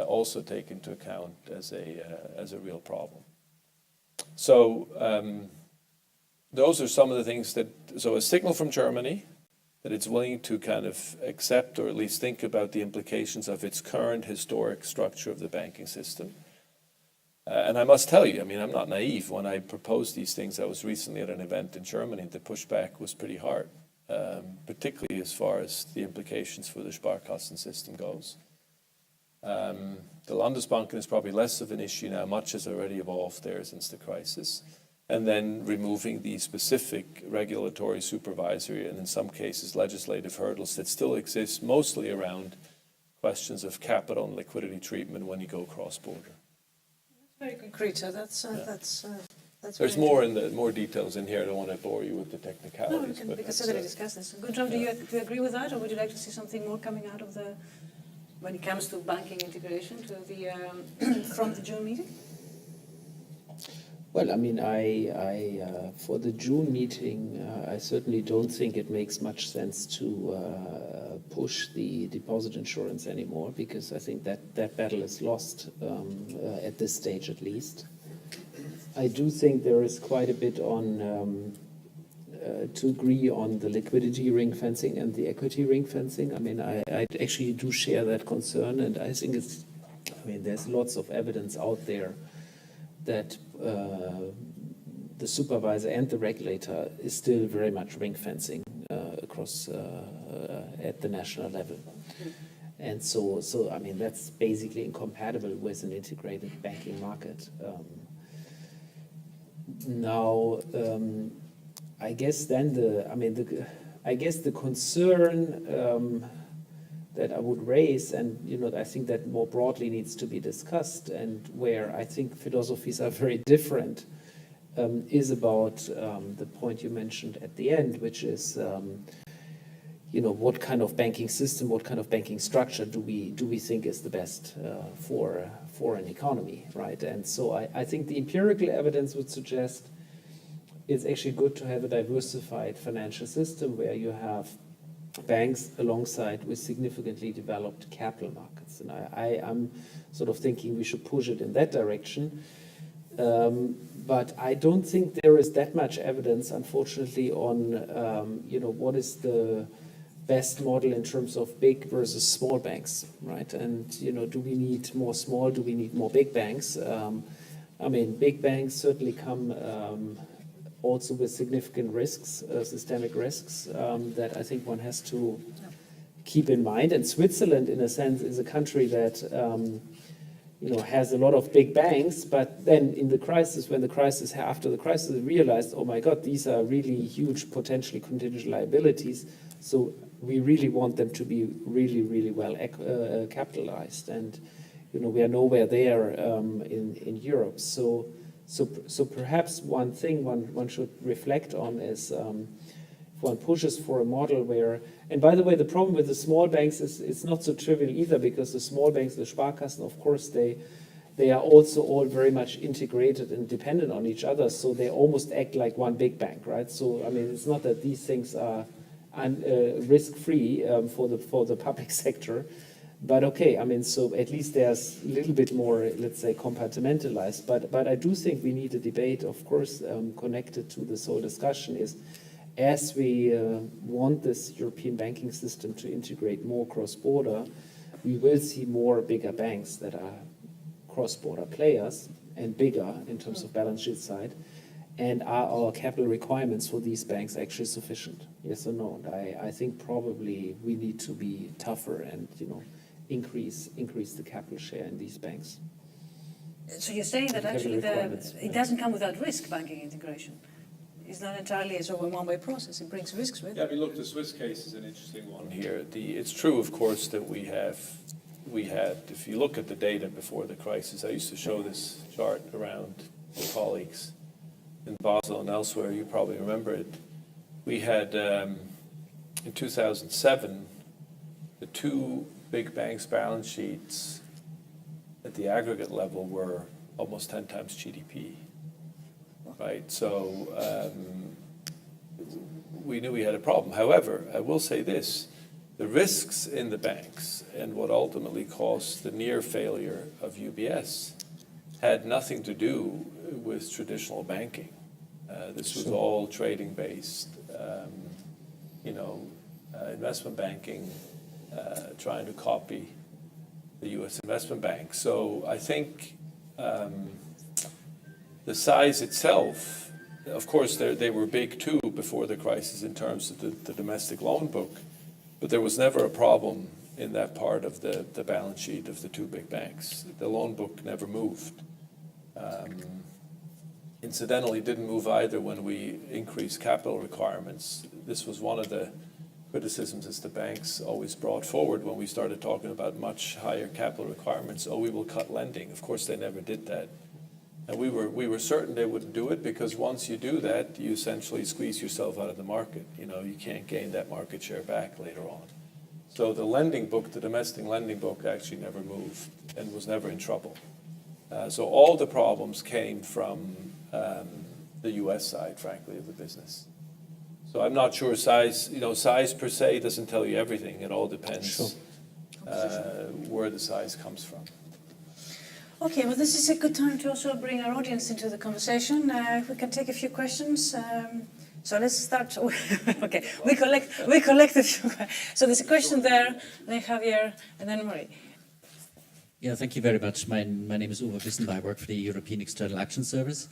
also take into account as a real problem. So those are some of the things so a signal from Germany that it's willing to kind of accept or at least think about the implications of its current historic structure of the banking system. And I must tell you, I'm not naive. When I proposed these things, I was recently at an event in Germany. The pushback was pretty hard, particularly as far as the implications for the Sparkassen system goes. The Landesbanken is probably less of an issue now. Much has already evolved there since the crisis. And then removing the specific regulatory, supervisory, and in some cases legislative hurdles that still exist, mostly around questions of capital and liquidity treatment when you go cross-border. Very concrete. So that's There's very more details in here. I don't want to bore you with the No, technicalities. we but can that's, certainly discuss this. Guntram, do you agree with that, or would you like to see something more coming out of the, when it comes to banking integration, to the from the June meeting? Well, I mean, for the June meeting, I certainly don't think it makes much sense to push the deposit insurance anymore, because I think that battle is lost at this stage at least. I do think there is quite a bit on to agree on the liquidity ring fencing and the equity ring fencing. I mean, I actually do share that concern, and I think there's lots of evidence out there that the supervisor and the regulator is still very much ring fencing across at the national level. And so I mean, that's basically incompatible with an integrated banking market. Now, I guess then the concern that I would raise, and I think that more broadly needs to be discussed, and where I think philosophies are very different, is about the point you mentioned at the end, which is what kind of banking system, what kind of banking structure do we think is the best for an economy, right? And so I think the empirical evidence would suggest it's actually good to have a diversified financial system where you have banks alongside with significantly developed capital markets. And I'm sort of thinking we should push it in that direction. But I don't think there is that much evidence, unfortunately, on what is the best model in terms of big versus small banks, right? And do we need more small? Do we need more big banks? I mean, big banks certainly come also with significant risks, systemic risks, that I think one has to keep in mind. And Switzerland, in a sense, is a country that has a lot of big banks, but then in the crisis, after the crisis, realized, oh my God, these are really huge, potentially contingent liabilities. So we really want them to be really, really well capitalized. And we are nowhere there in Europe. So perhaps one thing one should reflect on is if one pushes for a model where, and by the way, the problem with the small banks is it's not so trivial either, because the small banks, the Sparkassen, of course, they are also all very much integrated and dependent on each other, so they almost act like one big bank, right? So I mean, it's not that these things are risk-free for the public sector. But okay, I mean, so at least there's a little bit more, let's say, compartmentalized. But I do think we need a debate, of course, connected to this whole discussion is, as we want this European banking system to integrate more cross-border, we will see more bigger banks that are cross-border players and bigger in terms of balance sheet side. And are our capital requirements for these banks actually sufficient? Yes or no? And I think probably we need to be tougher and increase the capital share in these banks. So you're saying that actually it doesn't come without risk, banking integration? It's not entirely a sort of a one-way process. It brings risks with it. Yeah, I mean, look, the Swiss case is an interesting one here. It's true, of course, that we had, if you look at the data before the crisis, I used to show this chart around with colleagues in Basel and elsewhere, you probably remember it. We had, in 2007, the two big banks' balance sheets at the aggregate level were almost 10 times GDP, right? So we knew we had a problem. However, I will say this, the risks in the banks and what ultimately caused the near failure of UBS had nothing to do with traditional banking. This was all trading-based, investment banking, trying to copy the U.S. investment bank. So I think the size itself, of course, they were big too before the crisis in terms of the domestic loan book, but there was never a problem in that part of the balance sheet of the two big banks. The loan book never moved. Incidentally, didn't move either when we increased capital requirements. This was one of the criticisms as the banks always brought forward when we started talking about much higher capital requirements. Oh, we will cut lending. Of course, they never did that. And we were certain they wouldn't do it, because once you do that, you essentially squeeze yourself out of the market. You can't gain that market share back later on. So the lending book, the domestic lending book, actually never moved and was never in trouble. So all the problems came from the U.S. side, frankly, of the business. So I'm not sure size per se doesn't tell you everything. It all depends where the size comes from. Okay, well, this is a good time to also bring our audience into the conversation. We can take a few questions. So let's start. Okay, we collect a few. So there's a question there, then Javier, and then Marie. Yeah, thank you very much. My name is Uwe Wissenbach. I work for the European External Action Service.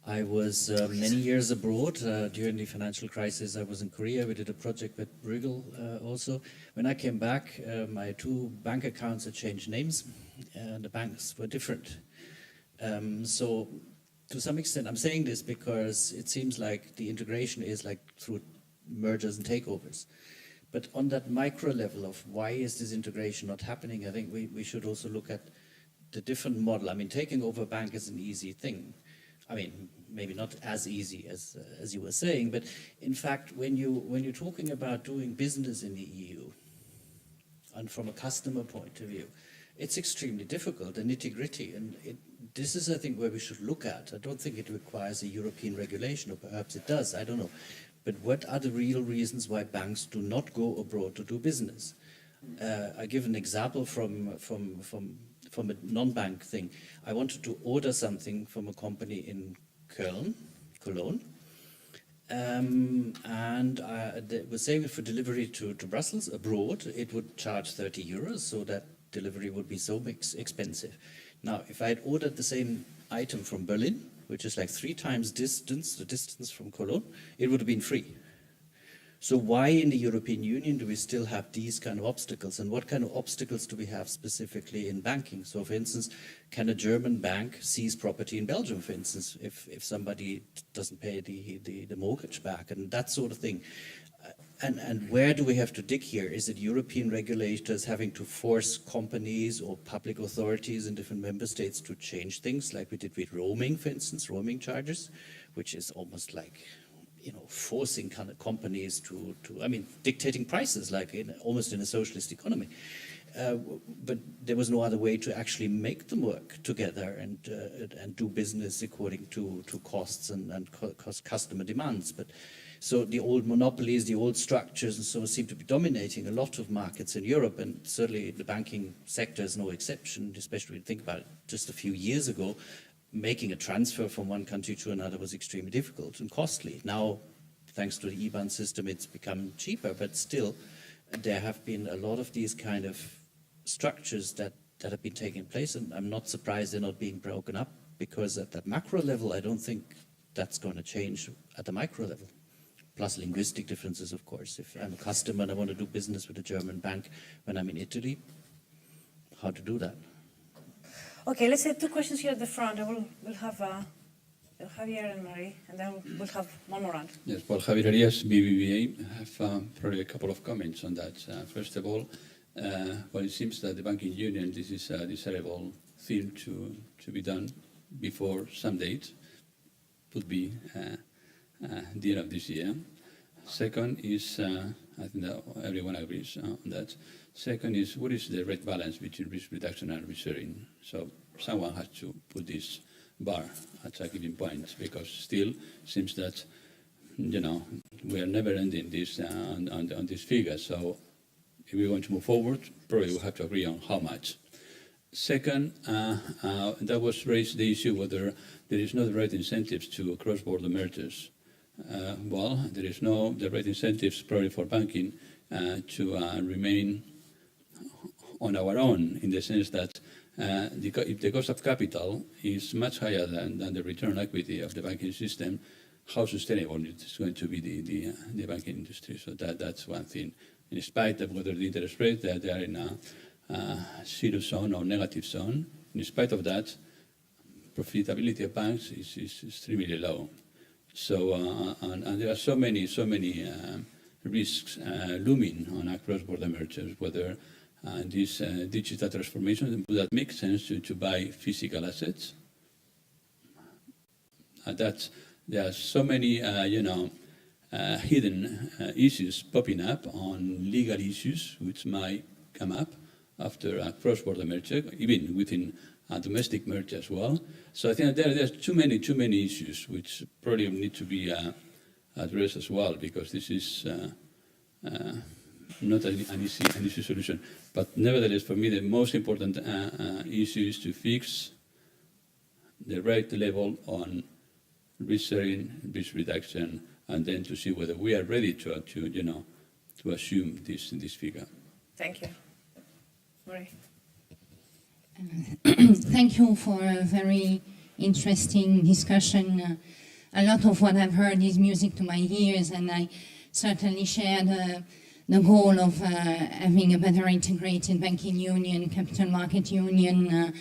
I was many years abroad. During the financial crisis, I was in Korea. We did a project with Bruegel also. When I came back, my 2 bank accounts had changed names, and the banks were different. So to some extent, I'm saying this because it seems like the integration is like through mergers and takeovers. But on that micro level of why is this integration not happening, I think we should also look at the different model. I mean, taking over a bank is an easy thing. I mean, maybe not as easy as you were saying, but in fact, when you're talking about doing business in the EU, and from a customer point of view, it's extremely difficult, the nitty-gritty, and this is, I think, where we should look at. I don't think it requires a European regulation, or perhaps it does, I don't know. But what are the real reasons why banks do not go abroad to do business? I give an example from a non-bank thing. I wanted to order something from a company in Cologne, and they were saying for delivery to Brussels abroad, it would charge 30 euros, so that delivery would be so expensive. Now, if I had ordered the same item from Berlin, which is like 3 times the distance from Cologne, it would have been free. So why in the European Union do we still have these kind of obstacles? And what kind of obstacles do we have specifically in banking? So for instance, can a German bank seize property in Belgium, for instance, if somebody doesn't pay the mortgage back and that sort of thing? And where do we have to dig here? Is it European regulators having to force companies or public authorities in different member states to change things, like we did with roaming, for instance, roaming charges, which is almost like, forcing kind of companies to dictating prices, like almost in a socialist economy. But there was no other way to actually make them work together and do business according to costs and customer demands. But so the old monopolies, the old structures, and so on seem to be dominating a lot of markets in Europe, and certainly the banking sector is no exception. Especially when you think about it, just a few years ago, making a transfer from one country to another was extremely difficult and costly. Now, thanks to the IBAN system, it's become cheaper, but still, there have been a lot of these kind of structures that have been taking place, and I'm not surprised they're not being broken up, because at that macro level, I don't think that's going to change at the micro level. Plus linguistic differences, of course. If I'm a customer and I want to do business with a German bank when I'm in Italy, how to do that? Okay, let's have 2 questions here at the front. We'll have Javier and Marie, and then we'll have one more round. Yes, well, Javier Arias, BBVA. I have probably a couple of comments on that. First of all, well, it seems that the banking union, this is a desirable thing to be done before some date, would be the end of this year. Second is, I think that everyone agrees on that. Second is, what is the right balance between risk reduction and reserving? So someone has to put this bar at a given point, because still seems that, we are never ending this on this figure. So if we're going to move forward, probably we'll have to agree on how much. Second, that was raised the issue whether there is no the right incentives to cross-border mergers. Well, there is no the right incentives probably for banking to remain on our own, in the sense that if the cost of capital is much higher than the return on equity of the banking system, how sustainable it's going to be the banking industry. So that's one thing. In spite of whether the interest rates they are in a zero zone or negative zone, in spite of that, profitability of banks is extremely low. So and there are so many risks looming on cross-border mergers, whether this digital transformation, would that make sense to buy physical assets, that there are so many, hidden issues popping up on legal issues which might come up after a cross-border merger, even within a domestic merger as well. So I think there's too many issues which probably need to be addressed as well, because this is not an easy solution. But nevertheless, for me, the most important issue is to fix the right level on risk sharing, risk reduction, and then to see whether we are ready to assume this figure. Thank you. Marie. Thank you for a very interesting discussion. A lot of what I've heard is music to my ears, and I certainly share the goal of having a better integrated banking union, capital market union,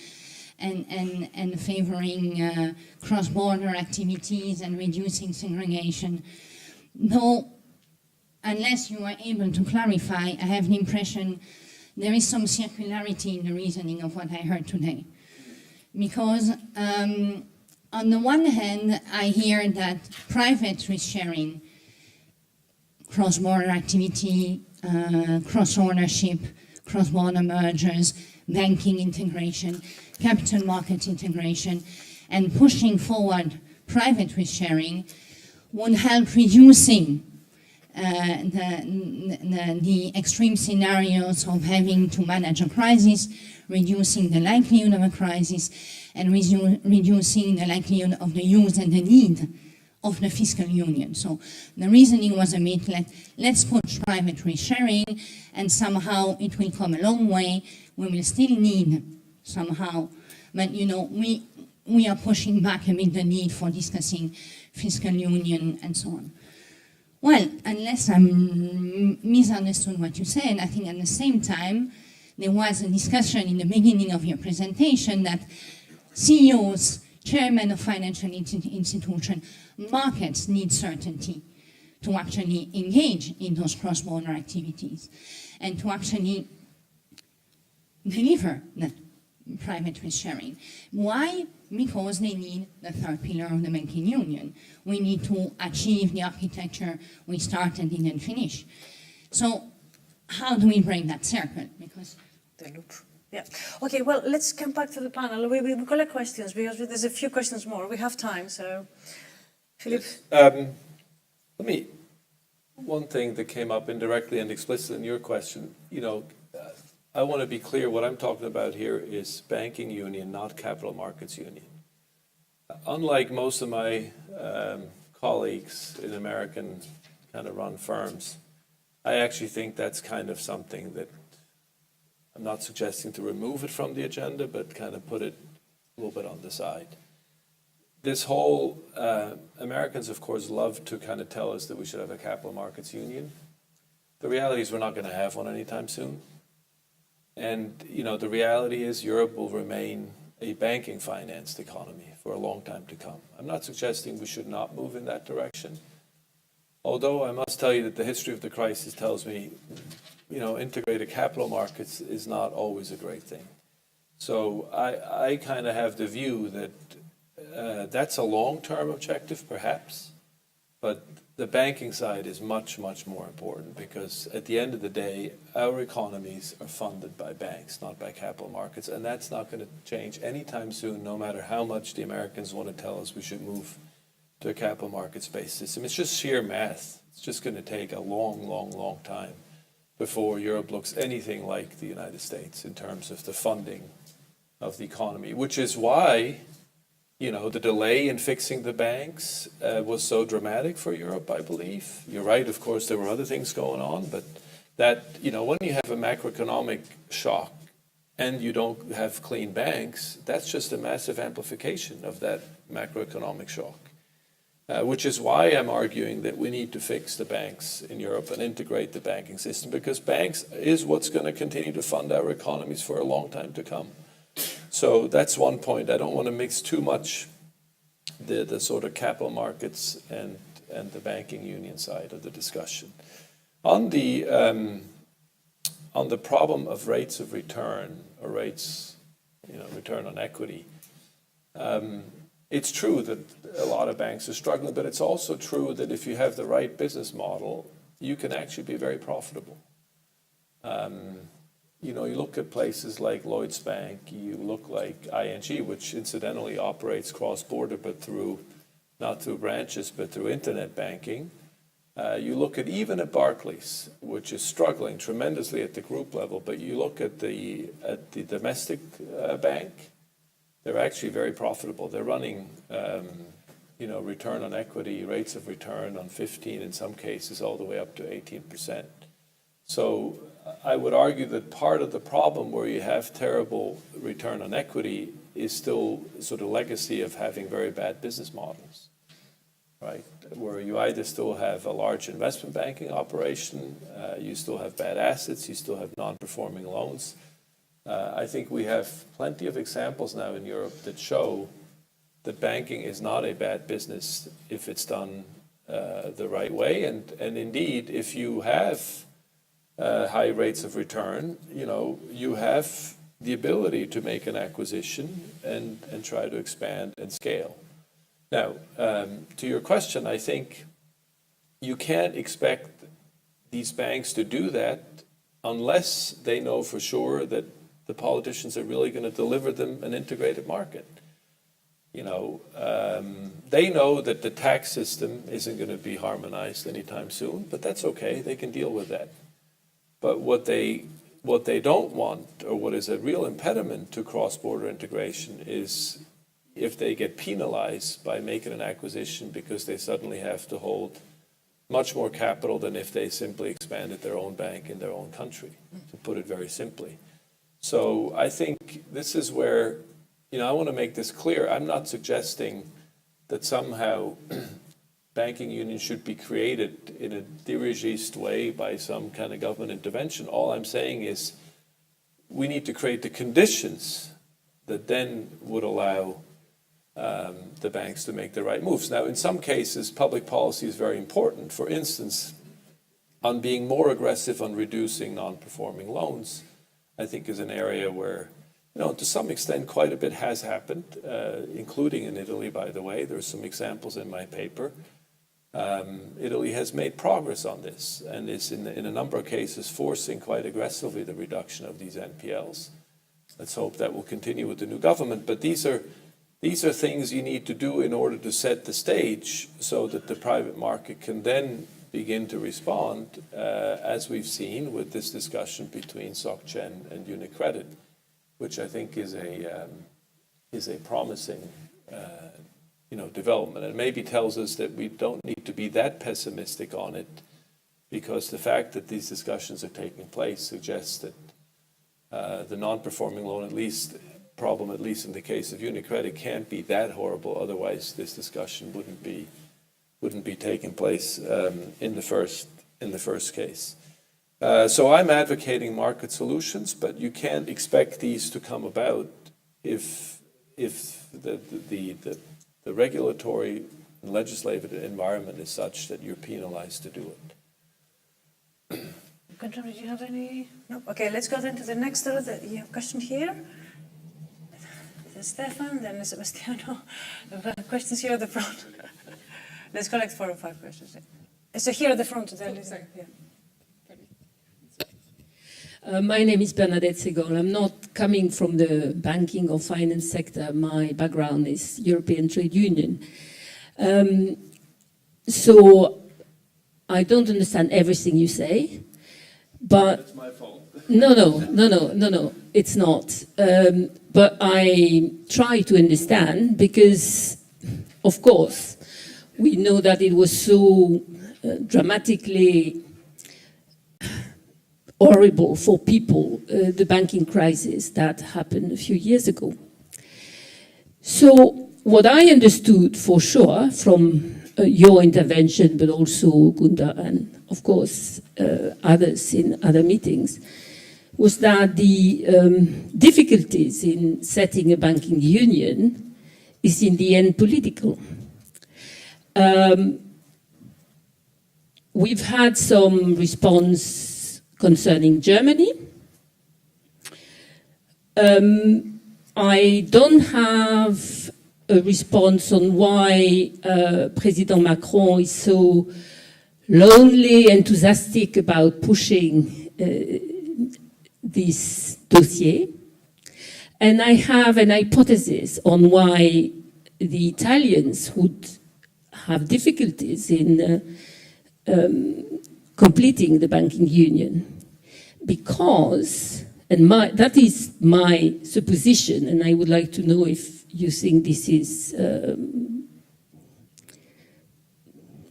and favoring cross-border activities and reducing segregation. Though, unless you are able to clarify, I have the impression there is some circularity in the reasoning of what I heard today. Because on the one hand, I hear that private risk sharing, cross-border activity, cross-ownership, cross-border mergers, banking integration, capital market integration, and pushing forward private risk sharing would help reducing the extreme scenarios of having to manage a crisis, reducing the likelihood of a crisis, and reducing the likelihood of the use and the need of the fiscal union. So the reasoning was a bit let's push private risk sharing, and somehow it will come a long way. We will still need somehow, but we are pushing back a bit the need for discussing fiscal union and so on. Well, unless I misunderstood what you said, I think at the same time there was a discussion in the beginning of your presentation that CEOs, chairmen of financial institutions, markets need certainty to actually engage in those cross-border activities and to actually deliver that private risk sharing. Why? Because they need the third pillar of the banking union. We need to achieve the architecture we started and didn't finish. So how do we break that circle? Because the loop. Yeah. Okay, well, let's come back to the panel. We collect questions because there's a few questions more. We have time, so Philippe. One thing that came up indirectly and explicitly in your question, I want to be clear, what I'm talking about here is banking union, not capital markets union. Unlike most of my colleagues in American kind of run firms, I actually think that's kind of something that I'm not suggesting to remove it from the agenda, but kind of put it a little bit on the side. This whole, Americans, of course, love to kind of tell us that we should have a capital markets union. The reality is we're not going to have one anytime soon. And, the reality is Europe will remain a banking financed economy for a long time to come. I'm not suggesting we should not move in that direction. Although I must tell you that the history of the crisis tells me, integrated capital markets is not always a great thing. So I kind of have the view that that's a long-term objective, perhaps, but the banking side is much, much more important because at the end of the day, our economies are funded by banks, not by capital markets, and that's not going to change anytime soon, no matter how much the Americans want to tell us we should move to a capital markets-based system. It's just sheer math. It's just going to take a long, long, long time before Europe looks anything like the United States in terms of the funding of the economy, which is why the delay in fixing the banks was so dramatic for Europe, I believe. You're right, of course, there were other things going on, but that, when you have a macroeconomic shock and you don't have clean banks, that's just a massive amplification of that macroeconomic shock, which is why I'm arguing that we need to fix the banks in Europe and integrate the banking system, because banks is what's going to continue to fund our economies for a long time to come. So that's one point. I don't want to mix too much the sort of capital markets and the banking union side of the discussion. On the problem of rates of return or rates, return on equity, it's true that a lot of banks are struggling, but it's also true that if you have the right business model, you can actually be very profitable. You know, you look at places like Lloyds Bank, you look like ING, which incidentally operates cross-border, but not through branches, but through internet banking. You look at even at Barclays, which is struggling tremendously at the group level, but you look at the domestic bank, they're actually very profitable. They're running, you know, return on equity, rates of return on 15, in some cases, all the way up to 18%. So I would argue that part of the problem where you have terrible return on equity is still sort of legacy of having very bad business models, right? Where you either still have a large investment banking operation, you still have bad assets, you still have non-performing loans. I think we have plenty of examples now in Europe that show that banking is not a bad business if it's done the right way. And indeed, if you have high rates of return, you know, you have the ability to make an acquisition and try to expand and scale. Now, to your question, I think you can't expect these banks to do that unless they know for sure that the politicians are really going to deliver them an integrated market. You know, they know that the tax system isn't going to be harmonized anytime soon, but that's okay. They can deal with that. But what they don't want, or what is a real impediment to cross-border integration, is if they get penalized by making an acquisition because they suddenly have to hold much more capital than if they simply expanded their own bank in their own country, to put it very simply. So I think this is where, you know, I want to make this clear. I'm not suggesting that somehow banking union should be created in a dirigiste way by some kind of government intervention. All I'm saying is we need to create the conditions that then would allow the banks to make the right moves. Now, in some cases, public policy is very important. For instance, on being more aggressive on reducing non-performing loans, I think is an area where, you know, to some extent, quite a bit has happened, including in Italy, by the way. There's some examples in my paper. Italy has made progress on this and is in a number of cases forcing quite aggressively the reduction of these NPLs. Let's hope that will continue with the new government. But these are things you need to do in order to set the stage so that the private market can then begin to respond, as we've seen with this discussion between SocGen and UniCredit, which I think is a promising development. And maybe tells us that we don't need to be that pessimistic on it, because the fact that these discussions are taking place suggests that the non-performing loan, at least in the case of UniCredit, can't be that horrible. Otherwise, this discussion wouldn't be taking place in the first case. So I'm advocating market solutions, but you can't expect these to come about if the regulatory and legislative environment is such that you're penalized to do it. Gunther, do you have any? No? Okay, let's go then to the next you have a question here. Stefan, then Sebastiano. Questions here at the front. Let's collect 4 or 5 questions. So here at the front. My name is Bernadette Segol. I'm not coming from the banking or finance sector. My background is European Trade Union. So I don't understand everything you say, but... That's my fault. No, it's not. But I try to understand because, of course, we know that it was so dramatically horrible for people, the banking crisis that happened a few years ago. So what I understood for sure from your intervention, but also Gunther and, of course, others in other meetings, was that the difficulties in setting a banking union is in the end political. We've had some response concerning Germany. I don't have a response on why President Macron is so lonely, enthusiastic about pushing this dossier. And I have an hypothesis on why the Italians would have difficulties in completing the banking union. Because, and that is my supposition, and I would like to know if you think this is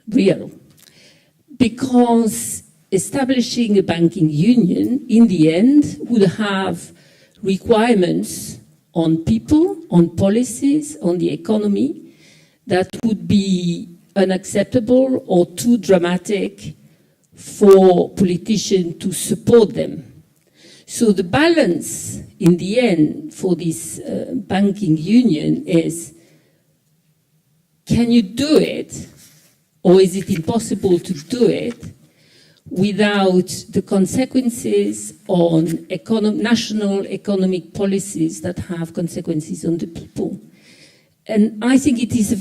real. Because establishing a banking union, in the end, would have requirements on people, on policies, on the economy, that would be unacceptable or too dramatic for politicians to support them. So the balance, in the end, for this banking union is, can you do it, or is it impossible to do it without the consequences on national economic policies that have consequences on the people? And I think it is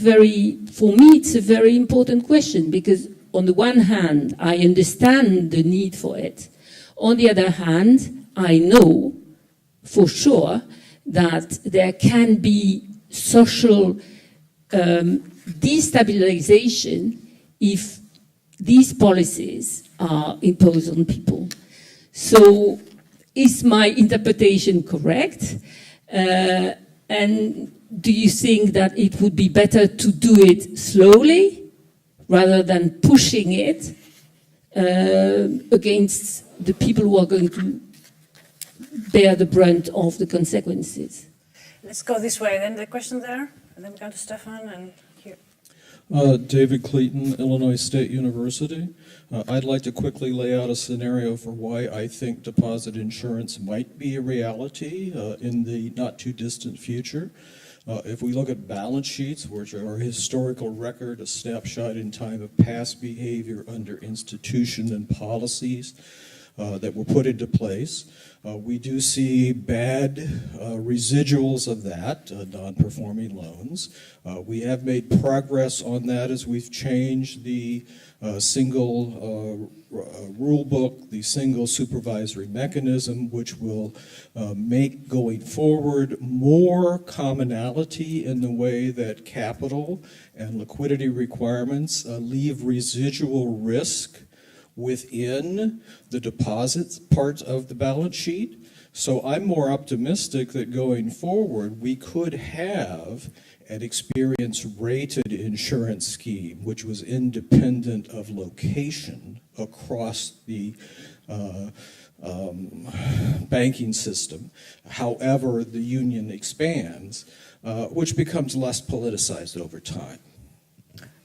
for me, it's a very important question, because on the one hand, I understand the need for it. On the other hand, I know for sure that there can be social destabilization if these policies are imposed on people. So is my interpretation correct? And do you think that it would be better to do it slowly rather than pushing it against the people who are going to bear the brunt of the consequences? Let's go this way. Then the question there, and then we go to Stefan and here. David Clayton, Illinois State University. I'd like to quickly lay out a scenario for why I think deposit insurance might be a reality in the not too distant future. If we look at balance sheets, which are a historical record, a snapshot in time of past behavior under institution and policies that were put into place, we do see bad residuals of that, non-performing loans. We have made progress on that as we've changed the single rule book, the single supervisory mechanism, which will make going forward more commonality in the way that capital and liquidity requirements leave residual risk within the deposits part of the balance sheet. So I'm more optimistic that going forward, we could have an experience-rated insurance scheme, which was independent of location across the banking system. However, the union expands, which becomes less politicized over time.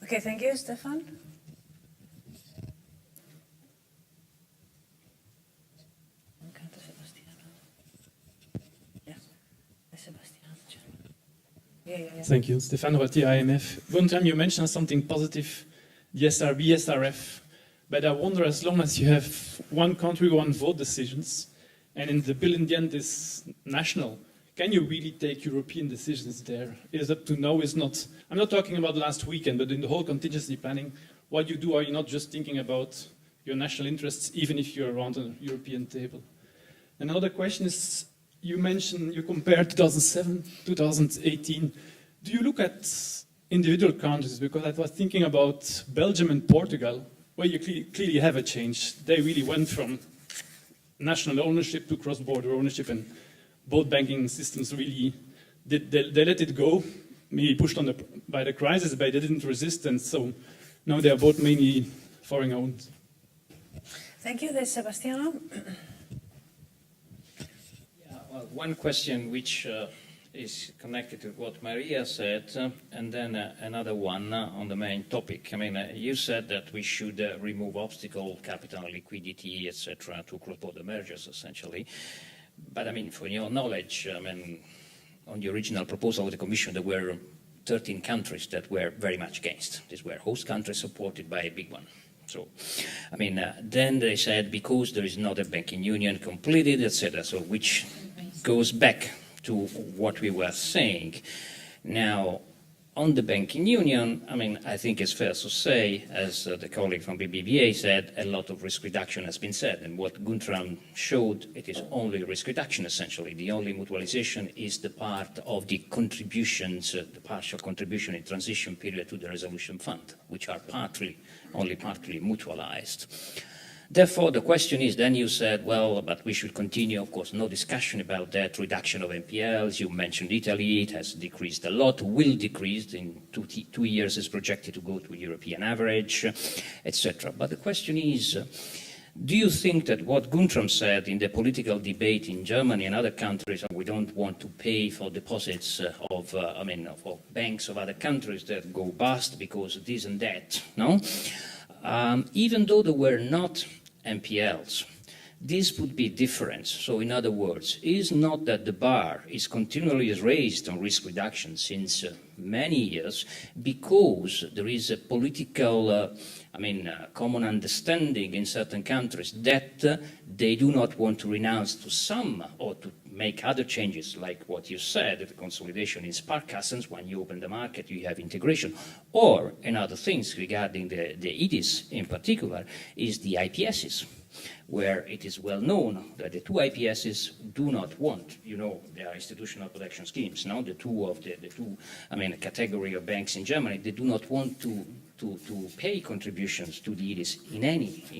Okay, thank you, Stefan. Yeah. Thank you. Stefan Rotti, IMF. One time you mentioned something positive, the SRB, SRF. But I wonder, as long as you have one country, one vote decisions, and in the bill in the end is national, can you really take European decisions there? Is up to now is not, I'm not talking about last weekend, but in the whole contingency planning, what you do, are you not just thinking about your national interests, even if you're around a European table? And another question is, you mentioned, you compared 2007, 2018. Do you look at individual countries? Because I was thinking about Belgium and Portugal, where you clearly have a change. They really went from national ownership to cross-border ownership, and both banking systems really, they let it go, maybe pushed on by the crisis, but they didn't resist, and so now they are both mainly foreign owned. Thank you. There's Sebastiano. One question which is connected to what Maria said, and then another one on the main topic. I mean, you said that we should remove obstacle, capital, liquidity, etc., to cross-border mergers, essentially. But I mean, for your knowledge, I mean, on the original proposal of the Commission, there were 13 countries that were very much against. These were host countries supported by a big one. So, I mean, then they said because there is not a banking union completed, etc., so which goes back to what we were saying. Now, On the banking union, I mean, I think it's fair to say, as the colleague from BBVA said, a lot of risk reduction has been said. And what Guntram showed, it is only risk reduction, essentially. The only mutualization is the part of the contributions, the partial contribution in transition period to the resolution fund, which are only partly mutualized. Therefore, the question is, then you said, well, but we should continue, of course, no discussion about that, reduction of NPLs. You mentioned Italy, it has decreased a lot, will decrease in 2 years, is projected to go to European average, etc. But the question is, do you think that what Guntram said in the political debate in Germany and other countries, we don't want to pay for deposits of banks of other countries that go bust because of this and that, no? Even though there were not NPLs, this would be different. So in other words, is not that the bar is continually raised on risk reduction since many years because there is a political, common understanding in certain countries that they do not want to renounce to some or to make other changes, like what you said, the consolidation in Sparkassens, when you open the market, you have integration. Or, another things regarding the EDIS in particular, is the IPSs, where it is well known that the two IPSs do not want, they are institutional protection schemes, no? The two category of banks in Germany, they do not want to pay contributions to the EDIS in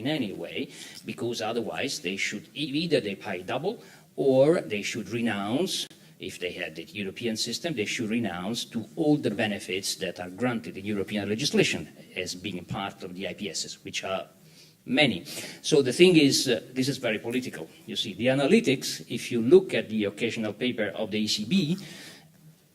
any way, because otherwise they should, either they pay double, or they should renounce, if they had the European system, they should renounce to all the benefits that are granted in European legislation as being part of the IPSs, which are many. So the thing is, this is very political. You see, the analytics, if you look at the occasional paper of the ECB,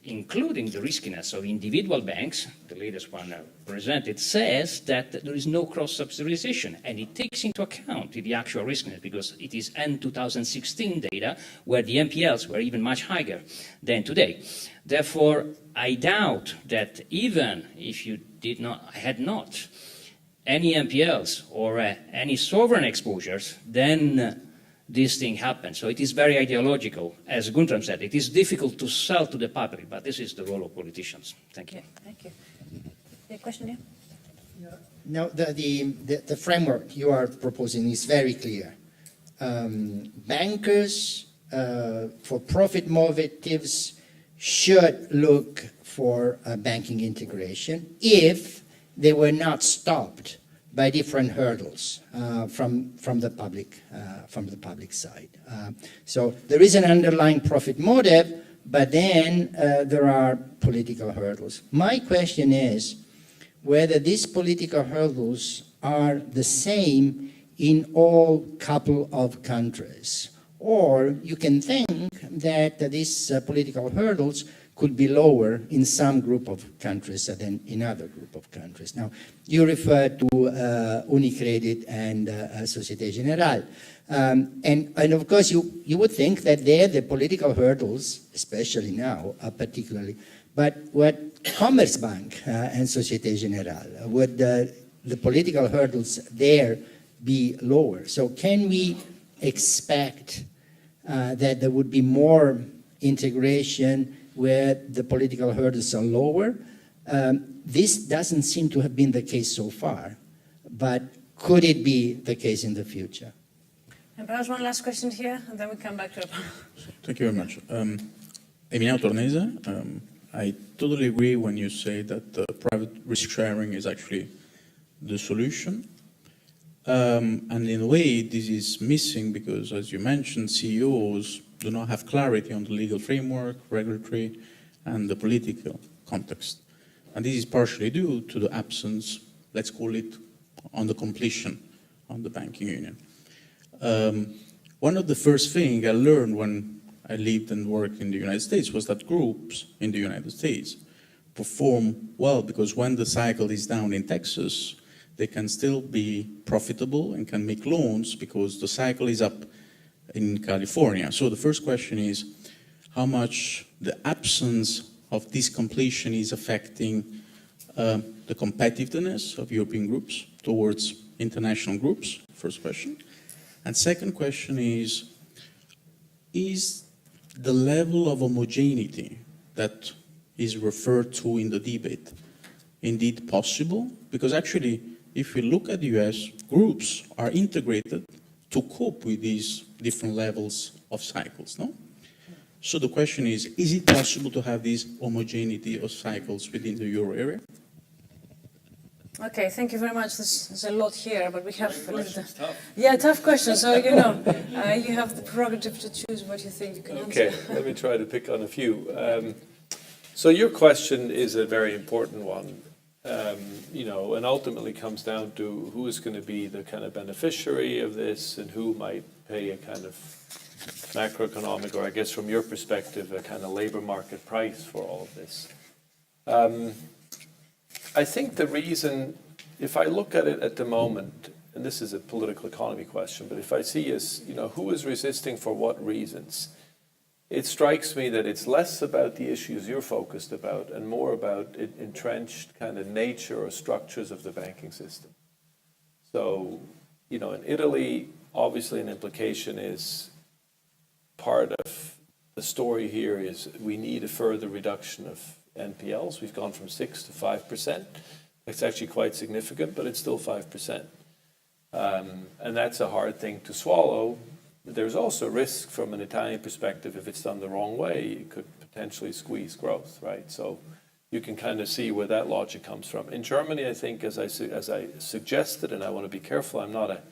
including the riskiness of individual banks, the latest one presented, says that there is no cross-subsidization, and it takes into account the actual riskiness, because it is end 2016 data where the NPLs were even much higher than today. Therefore, I doubt that even if you had not any NPLs or any sovereign exposures, then this thing happens. So it is very ideological. As Guntram said, it is difficult to sell to the public, but this is the role of politicians. Thank you. Okay, thank you. A question here? Now, the framework you are proposing is very clear. Bankers, for profit motives, should look for banking integration if they were not stopped by different hurdles from the public side. So there is an underlying profit motive, but then there are political hurdles. My question is whether these political hurdles are the same in all couple of countries, or you can think that these political hurdles could be lower in some group of countries than in other group of countries. Now, you refer to Unicredit and Société Générale. And of course, you would think that there the political hurdles, especially now, are particularly, but what Commerzbank and Société Générale, would the political hurdles there be lower? So can we expect that there would be more integration where the political hurdles are lower? This doesn't seem to have been the case so far, but could it be the case in the future? And perhaps one last question here, and then we come back to it. Thank you very much. Emiliano Tornese, I totally agree when you say that private risk sharing is actually the solution. And in a way, this is missing because, as you mentioned, CEOs do not have clarity on the legal framework, regulatory, and the political context. And this is partially due to the absence, let's call it, on the completion on the banking union. One of the first things I learned when I lived and worked in the United States was that groups in the United States perform well because when the cycle is down in Texas, they can still be profitable and can make loans because the cycle is up in California. So the first question is how much the absence of this completion is affecting the competitiveness of European groups towards international groups, first question. And second question is the level of homogeneity that is referred to in the debate indeed possible? Because actually, if we look at the US, groups are integrated to cope with these different levels of cycles, no? So the question is it possible to have this homogeneity of cycles within the euro area? Okay, thank you very much. There's a lot here, but we have a little... Yeah, tough question. So, you know, you have the prerogative to choose what you think you can answer. Okay, let me try to pick on a few. So your question is a very important one, you know, and ultimately comes down to who is going to be the kind of beneficiary of this and who might pay a kind of macroeconomic, or I guess from your perspective, a kind of labor market price for all of this. I think the reason, if I look at it at the moment, and this is a political economy question, but if I see as, you know, who is resisting for what reasons, it strikes me that it's less about the issues you're focused about and more about entrenched kind of nature or structures of the banking system. So, you know, in Italy, obviously an implication is part of the story here is we need a further reduction of NPLs. We've gone from 6 to 5%. It's actually quite significant, but it's still 5%. And that's a hard thing to swallow. There's also risk from an Italian perspective. If it's done the wrong way, it could potentially squeeze growth, right? So you can kind of see where that logic comes from. In Germany, I think, as I suggested, and I want to be careful, I'm not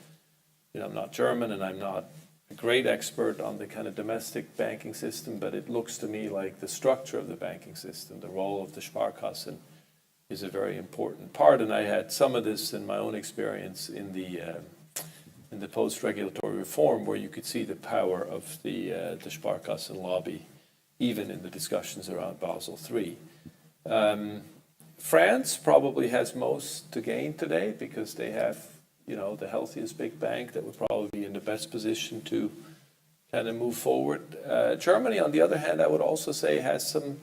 German, and I'm not a great expert on the kind of domestic banking system, but it looks to me like the structure of the banking system, the role of the Sparkassen, is a very important part. And I had some of this in my own experience in the post-regulatory reform, where you could see the power of the Sparkassen lobby, even in the discussions around Basel III. France probably has most to gain today because they have, you know, the healthiest big bank that would probably be in the best position to kind of move forward. Germany, on the other hand, I would also say has some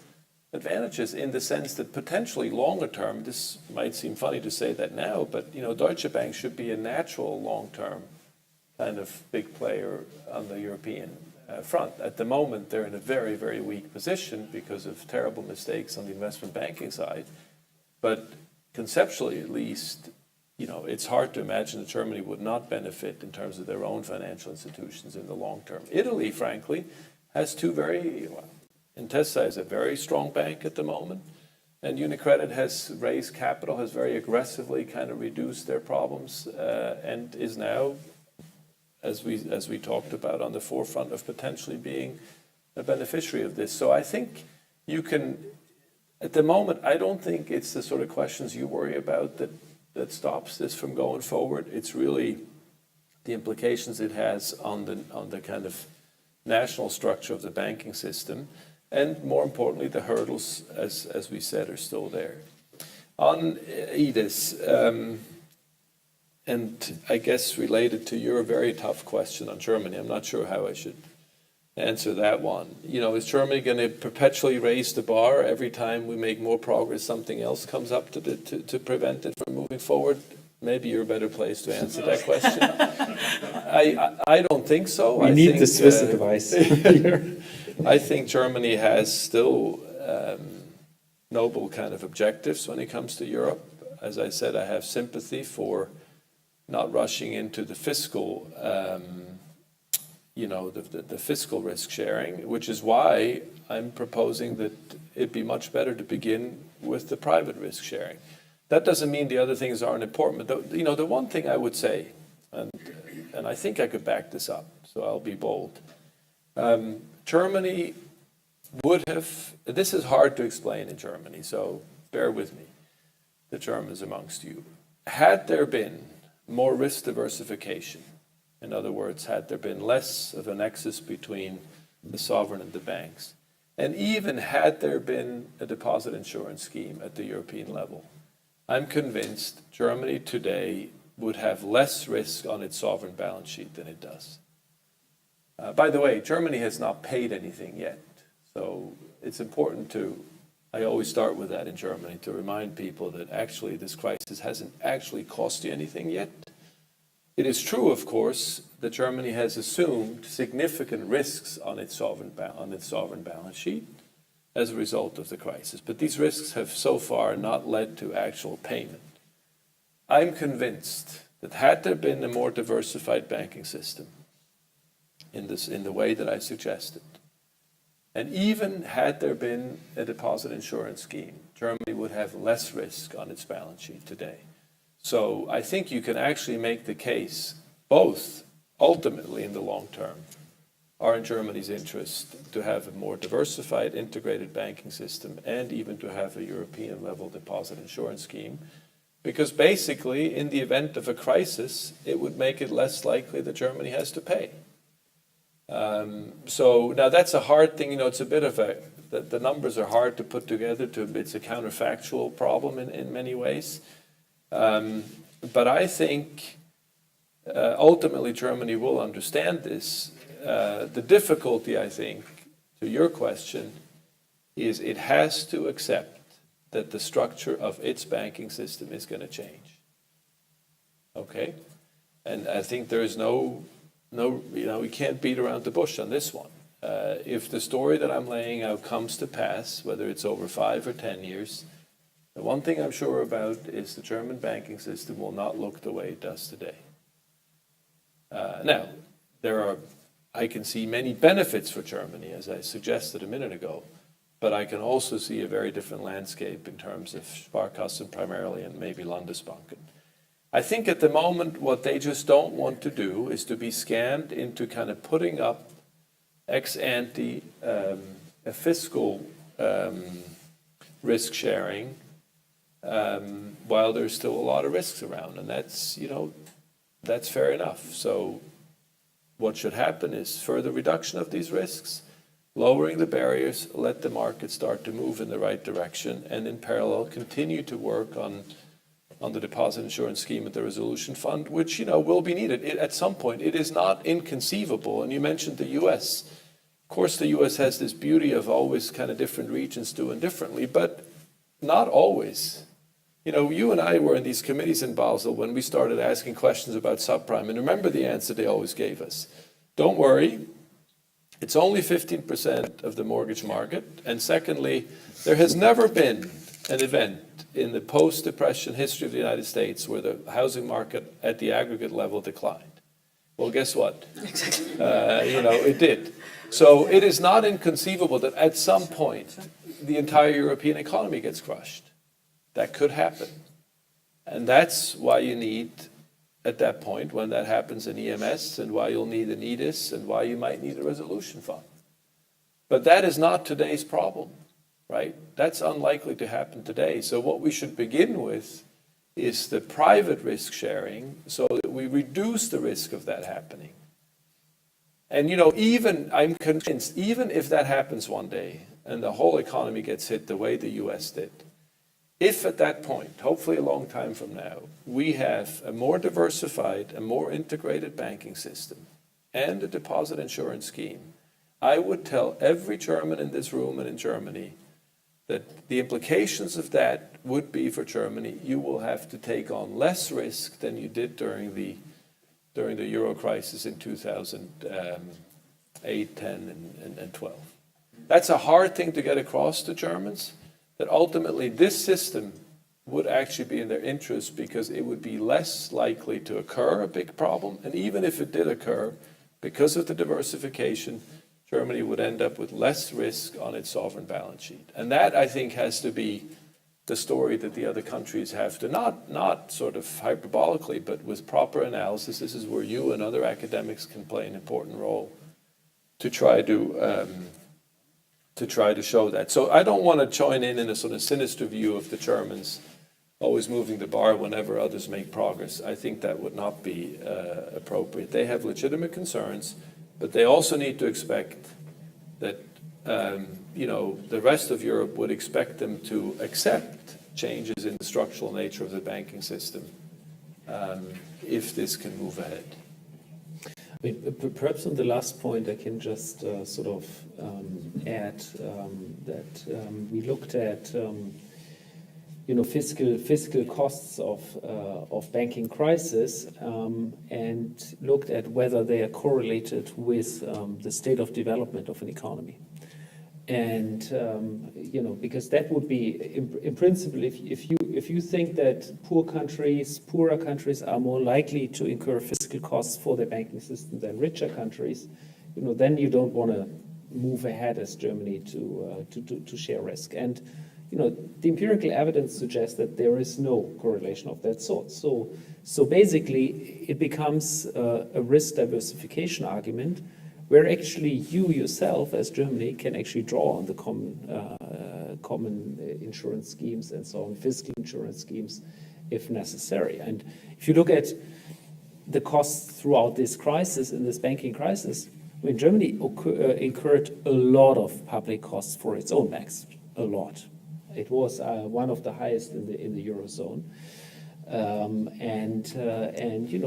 advantages in the sense that potentially longer term, this might seem funny to say that now, but, you know, Deutsche Bank should be a natural long-term kind of big player on the European front. At the moment, they're in a very, very weak position because of terrible mistakes on the investment banking side. But conceptually, at least, you know, it's hard to imagine that Germany would not benefit in terms of their own financial institutions in the long term. Italy, frankly, has two very, Intesa is a very strong bank at the moment, and UniCredit has raised capital, has very aggressively kind of reduced their problems, and is now, as we talked about, on the forefront of potentially being a beneficiary of this. So I think you can, at the moment, I don't think it's the sort of questions you worry about that stops this from going forward. It's really the implications it has on the kind of national structure of the banking system, and more importantly, the hurdles, as we said, are still there. On EDIS, and I guess related to your very tough question on Germany, I'm not sure how I should answer that one. You know, is Germany going to perpetually raise the bar every time we make more progress, something else comes up to prevent it from moving forward? Maybe you're a better place to answer that question. I don't think so. We need the Swiss advice. I think Germany has still noble kind of objectives when it comes to Europe. As I said, I have sympathy for not rushing into the fiscal, the fiscal risk sharing, which is why I'm proposing that it'd be much better to begin with the private risk sharing. That doesn't mean the other things aren't important, but the one thing I would say, and I think I could back this up, so I'll be bold. Germany would have, this is hard to explain in Germany, so bear with me, the Germans amongst you. Had there been more risk diversification, in other words, had there been less of a nexus between the sovereign and the banks, and even had there been a deposit insurance scheme at the European level, I'm convinced Germany today would have less risk on its sovereign balance sheet than it does. By the way, Germany has not paid anything yet. So it's important to, I always start with that in Germany, to remind people that actually this crisis hasn't actually cost you anything yet. It is true, of course, that Germany has assumed significant risks on its sovereign balance sheet. as a result of the crisis. But these risks have so far not led to actual payment. I'm convinced that had there been a more diversified banking system in the way that I suggested, and even had there been a deposit insurance scheme, Germany would have less risk on its balance sheet today. So I think you can actually make the case, both ultimately in the long term, are in Germany's interest to have a more diversified, integrated banking system and even to have a European-level deposit insurance scheme, because basically, in the event of a crisis, it would make it less likely that Germany has to pay. So now that's a hard thing, it's a bit of the numbers are hard to put together, it's a counterfactual problem in many ways. But I think ultimately Germany will understand this. The difficulty, I think, to your question, is it has to accept that the structure of its banking system is going to change. Okay? And I think there is no, we can't beat around the bush on this one. If the story that I'm laying out comes to pass, whether it's over 5 or 10 years, the one thing I'm sure about is the German banking system will not look the way it does today. Now, I can see many benefits for Germany, as I suggested a minute ago, but I can also see a very different landscape in terms of Sparkassen primarily and maybe Landesbanken. I think at the moment what they just don't want to do is to be scammed into kind of putting up ex ante a fiscal risk sharing while there's still a lot of risks around, and that's fair enough. So what should happen is further reduction of these risks, lowering the barriers, let the market start to move in the right direction, and in parallel continue to work on the deposit insurance scheme at the resolution fund, which will be needed. At some point, it is not inconceivable. And you mentioned the U.S. Of course, the U.S. has this beauty of always kind of different regions doing differently, but not always. You and I were in these committees in Basel when we started asking questions about subprime, and remember the answer they always gave us. Don't worry, it's only 15% of the mortgage market, and secondly, there has never been an event in the post-depression history of the United States where the housing market at the aggregate level declined. Well, guess what? Exactly. It did. So it is not inconceivable that at some point the entire European economy gets crushed. That could happen. And that's why you need, at that point, when that happens, an EMS, and why you'll need an EDIS, and why you might need a resolution fund. But that is not today's problem, right? That's unlikely to happen today. So what we should begin with is the private risk sharing so that we reduce the risk of that happening. And I'm convinced, even if that happens one day and the whole economy gets hit the way the US did, if at that point, hopefully a long time from now, we have a more diversified, a more integrated banking system and a deposit insurance scheme, I would tell every German in this room and in Germany that the implications of that would be for Germany, you will have to take on less risk than you did during the Euro crisis in 2008, 10, and 12. That's a hard thing to get across to Germans, that ultimately this system would actually be in their interest because it would be less likely to occur, a big problem. And even if it did occur, because of the diversification, Germany would end up with less risk on its sovereign balance sheet. And that, I think, has to be the story that the other countries have to, not sort of hyperbolically, but with proper analysis. This is where you and other academics can play an important role to try to show that. So I don't want to join in a sort of sinister view of the Germans always moving the bar whenever others make progress. I think that would not be appropriate. They have legitimate concerns, but they also need to expect that the rest of Europe would expect them to accept changes in the structural nature of the banking system if this can move ahead. Perhaps on the last point, I can just add that we looked at fiscal costs of banking crisis and looked at whether they are correlated with the state of development of an economy. And because that would be, in principle, if you think that poorer countries are more likely to incur fiscal costs for their banking system than richer countries, then you don't want to move ahead as Germany to share risk. And the empirical evidence suggests that there is no correlation of that sort. So basically, it becomes a risk diversification argument, where actually you yourself, as Germany, can actually draw on the common insurance schemes and so on, fiscal insurance schemes, if necessary. And if you look at the costs throughout this crisis, in this banking crisis, I mean, Germany incurred a lot of public costs for its own banks, a lot. It was one of the highest in the Eurozone.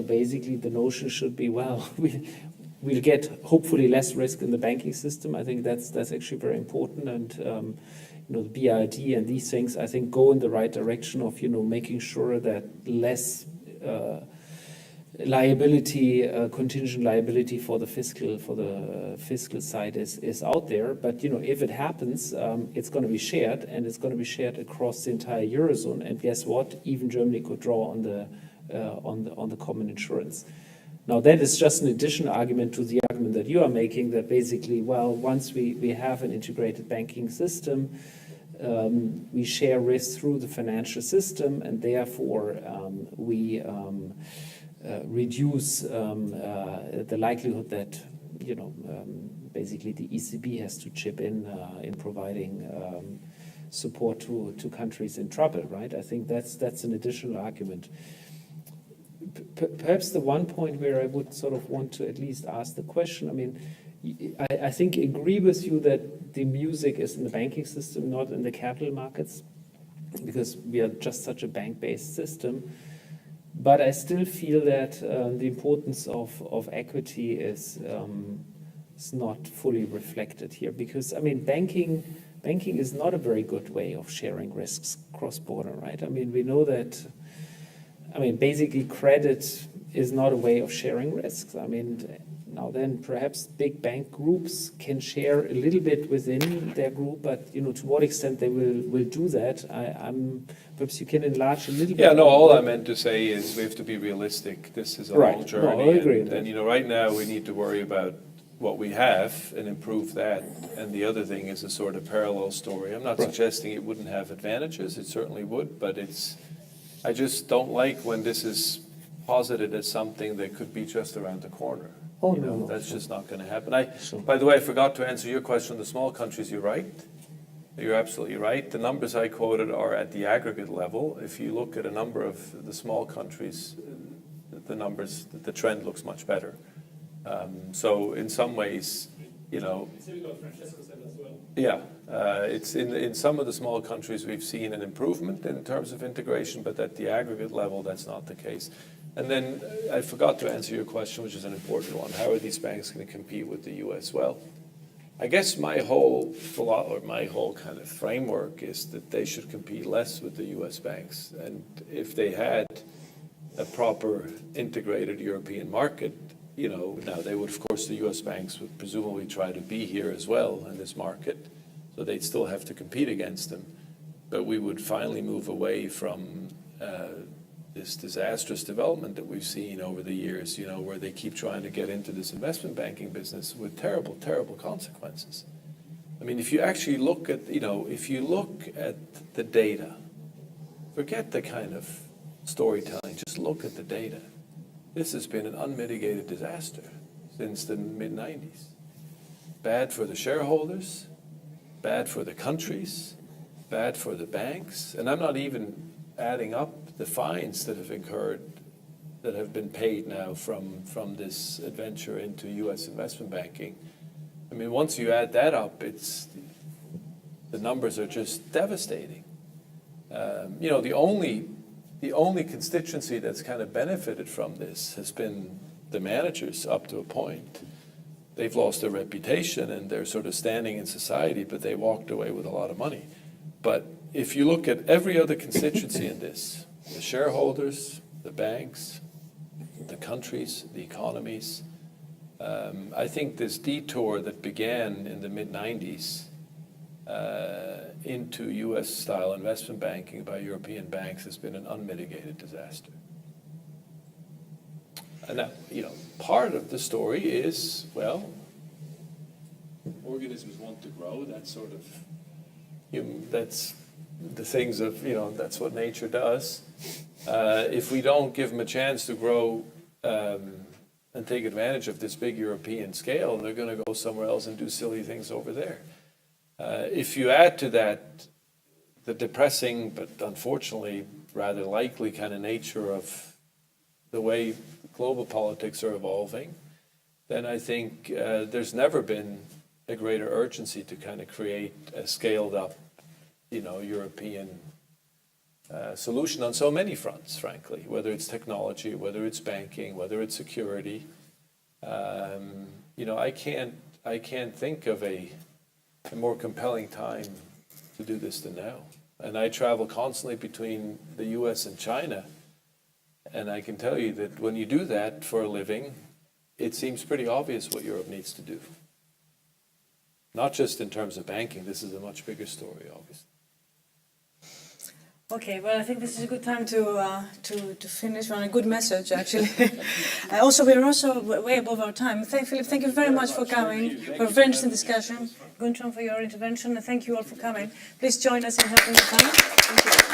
Basically the notion should be, well, we'll get hopefully less risk in the banking system. I think that's actually very important. And the BRD and these things, I think, go in the right direction of making sure that less liability, contingent liability for the fiscal side is out there. But if it happens, it's going to be shared, and it's going to be shared across the entire Eurozone. And guess what? Even Germany could draw on the common insurance. Now, that is just an additional argument to the argument that you are making, that basically, well, once we have an integrated banking system, we share risk through the financial system, and therefore we reduce the likelihood that basically the ECB has to chip in providing support to countries in trouble, right? I think that's an additional argument. Perhaps the one point where I would sort of want to at least ask the question, I mean, I think agree with you that the music is in the banking system, not in the capital markets, because we are just such a bank-based system. But I still feel that the importance of equity is not fully reflected here, because I mean, banking is not a very good way of sharing risks cross-border, right? I mean, we know that. I mean, basically, credit is not a way of sharing risks. I mean, now then, perhaps big bank groups can share a little bit within their group, but to what extent they will do that, perhaps you can enlarge a little bit. Yeah, no, all I meant to say is we have to be realistic. This is a long journey. No, I agree. And right now we need to worry about what we have and improve that. And the other thing is a sort of parallel story. I'm not suggesting it wouldn't have advantages. It certainly would, but I just don't like when this is posited as something that could be just around the corner. Oh, no. That's just not going to happen. By the way, I forgot to answer your question on the small countries. You're right. You're absolutely right. The numbers I quoted are at the aggregate level. If you look at a number of the small countries, the trend looks much better. So in some ways, yeah, it's in some of the small countries we've seen an improvement in terms of integration, but at the aggregate level, that's not the case. And then I forgot to answer your question, which is an important one. How are these banks going to compete with the U.S.? Well, I guess my whole kind of framework is that they should compete less with the U.S. banks. And if they had a proper integrated European market, now they would, of course, the U.S. banks would presumably try to be here as well in this market. So they'd still have to compete against them. But we would finally move away from this disastrous development that we've seen over the years, where they keep trying to get into this investment banking business with terrible, terrible consequences. I mean, if you actually look at, the data, forget the kind of storytelling, just look at the data. This has been an unmitigated disaster since the mid-90s. Bad for the shareholders, bad for the countries, bad for the banks, and I'm not even adding up the fines that have been paid now from this adventure into U.S. investment banking. I mean, once you add that up, the numbers are just devastating. The only constituency that's kind of benefited from this has been the managers up to a point. They've lost their reputation and they're sort of standing in society, but they walked away with a lot of money. But if you look at every other constituency in this, the shareholders, the banks, the countries, the economies, I think this detour that began in the mid-90s into US-style investment banking by European banks has been an unmitigated disaster. And that, part of the story is, well, organisms want to grow. That's sort of, that's the things of, that's what nature does. If we don't give them a chance to grow and take advantage of this big European scale, they're going to go somewhere else and do silly things over there. If you add to that the depressing, but unfortunately rather likely kind of nature of the way global politics are evolving, then I think there's never been a greater urgency to kind of create a scaled up, European solution on so many fronts, frankly, whether it's technology, whether it's banking, whether it's security. I can't think of a more compelling time to do this than now. And I travel constantly between the US and China, and I can tell you that when you do that for a living, it seems pretty obvious what Europe needs to do. Not just in terms of banking, this is a much bigger story, obviously. Okay, well, I think this is a good time to finish on a good message, actually. Also, we are also way above our time. Philip, thank you very much for coming, for a very interesting discussion. Guntram, for your intervention, and thank you all for coming. Please join us in helping the time. Thank you.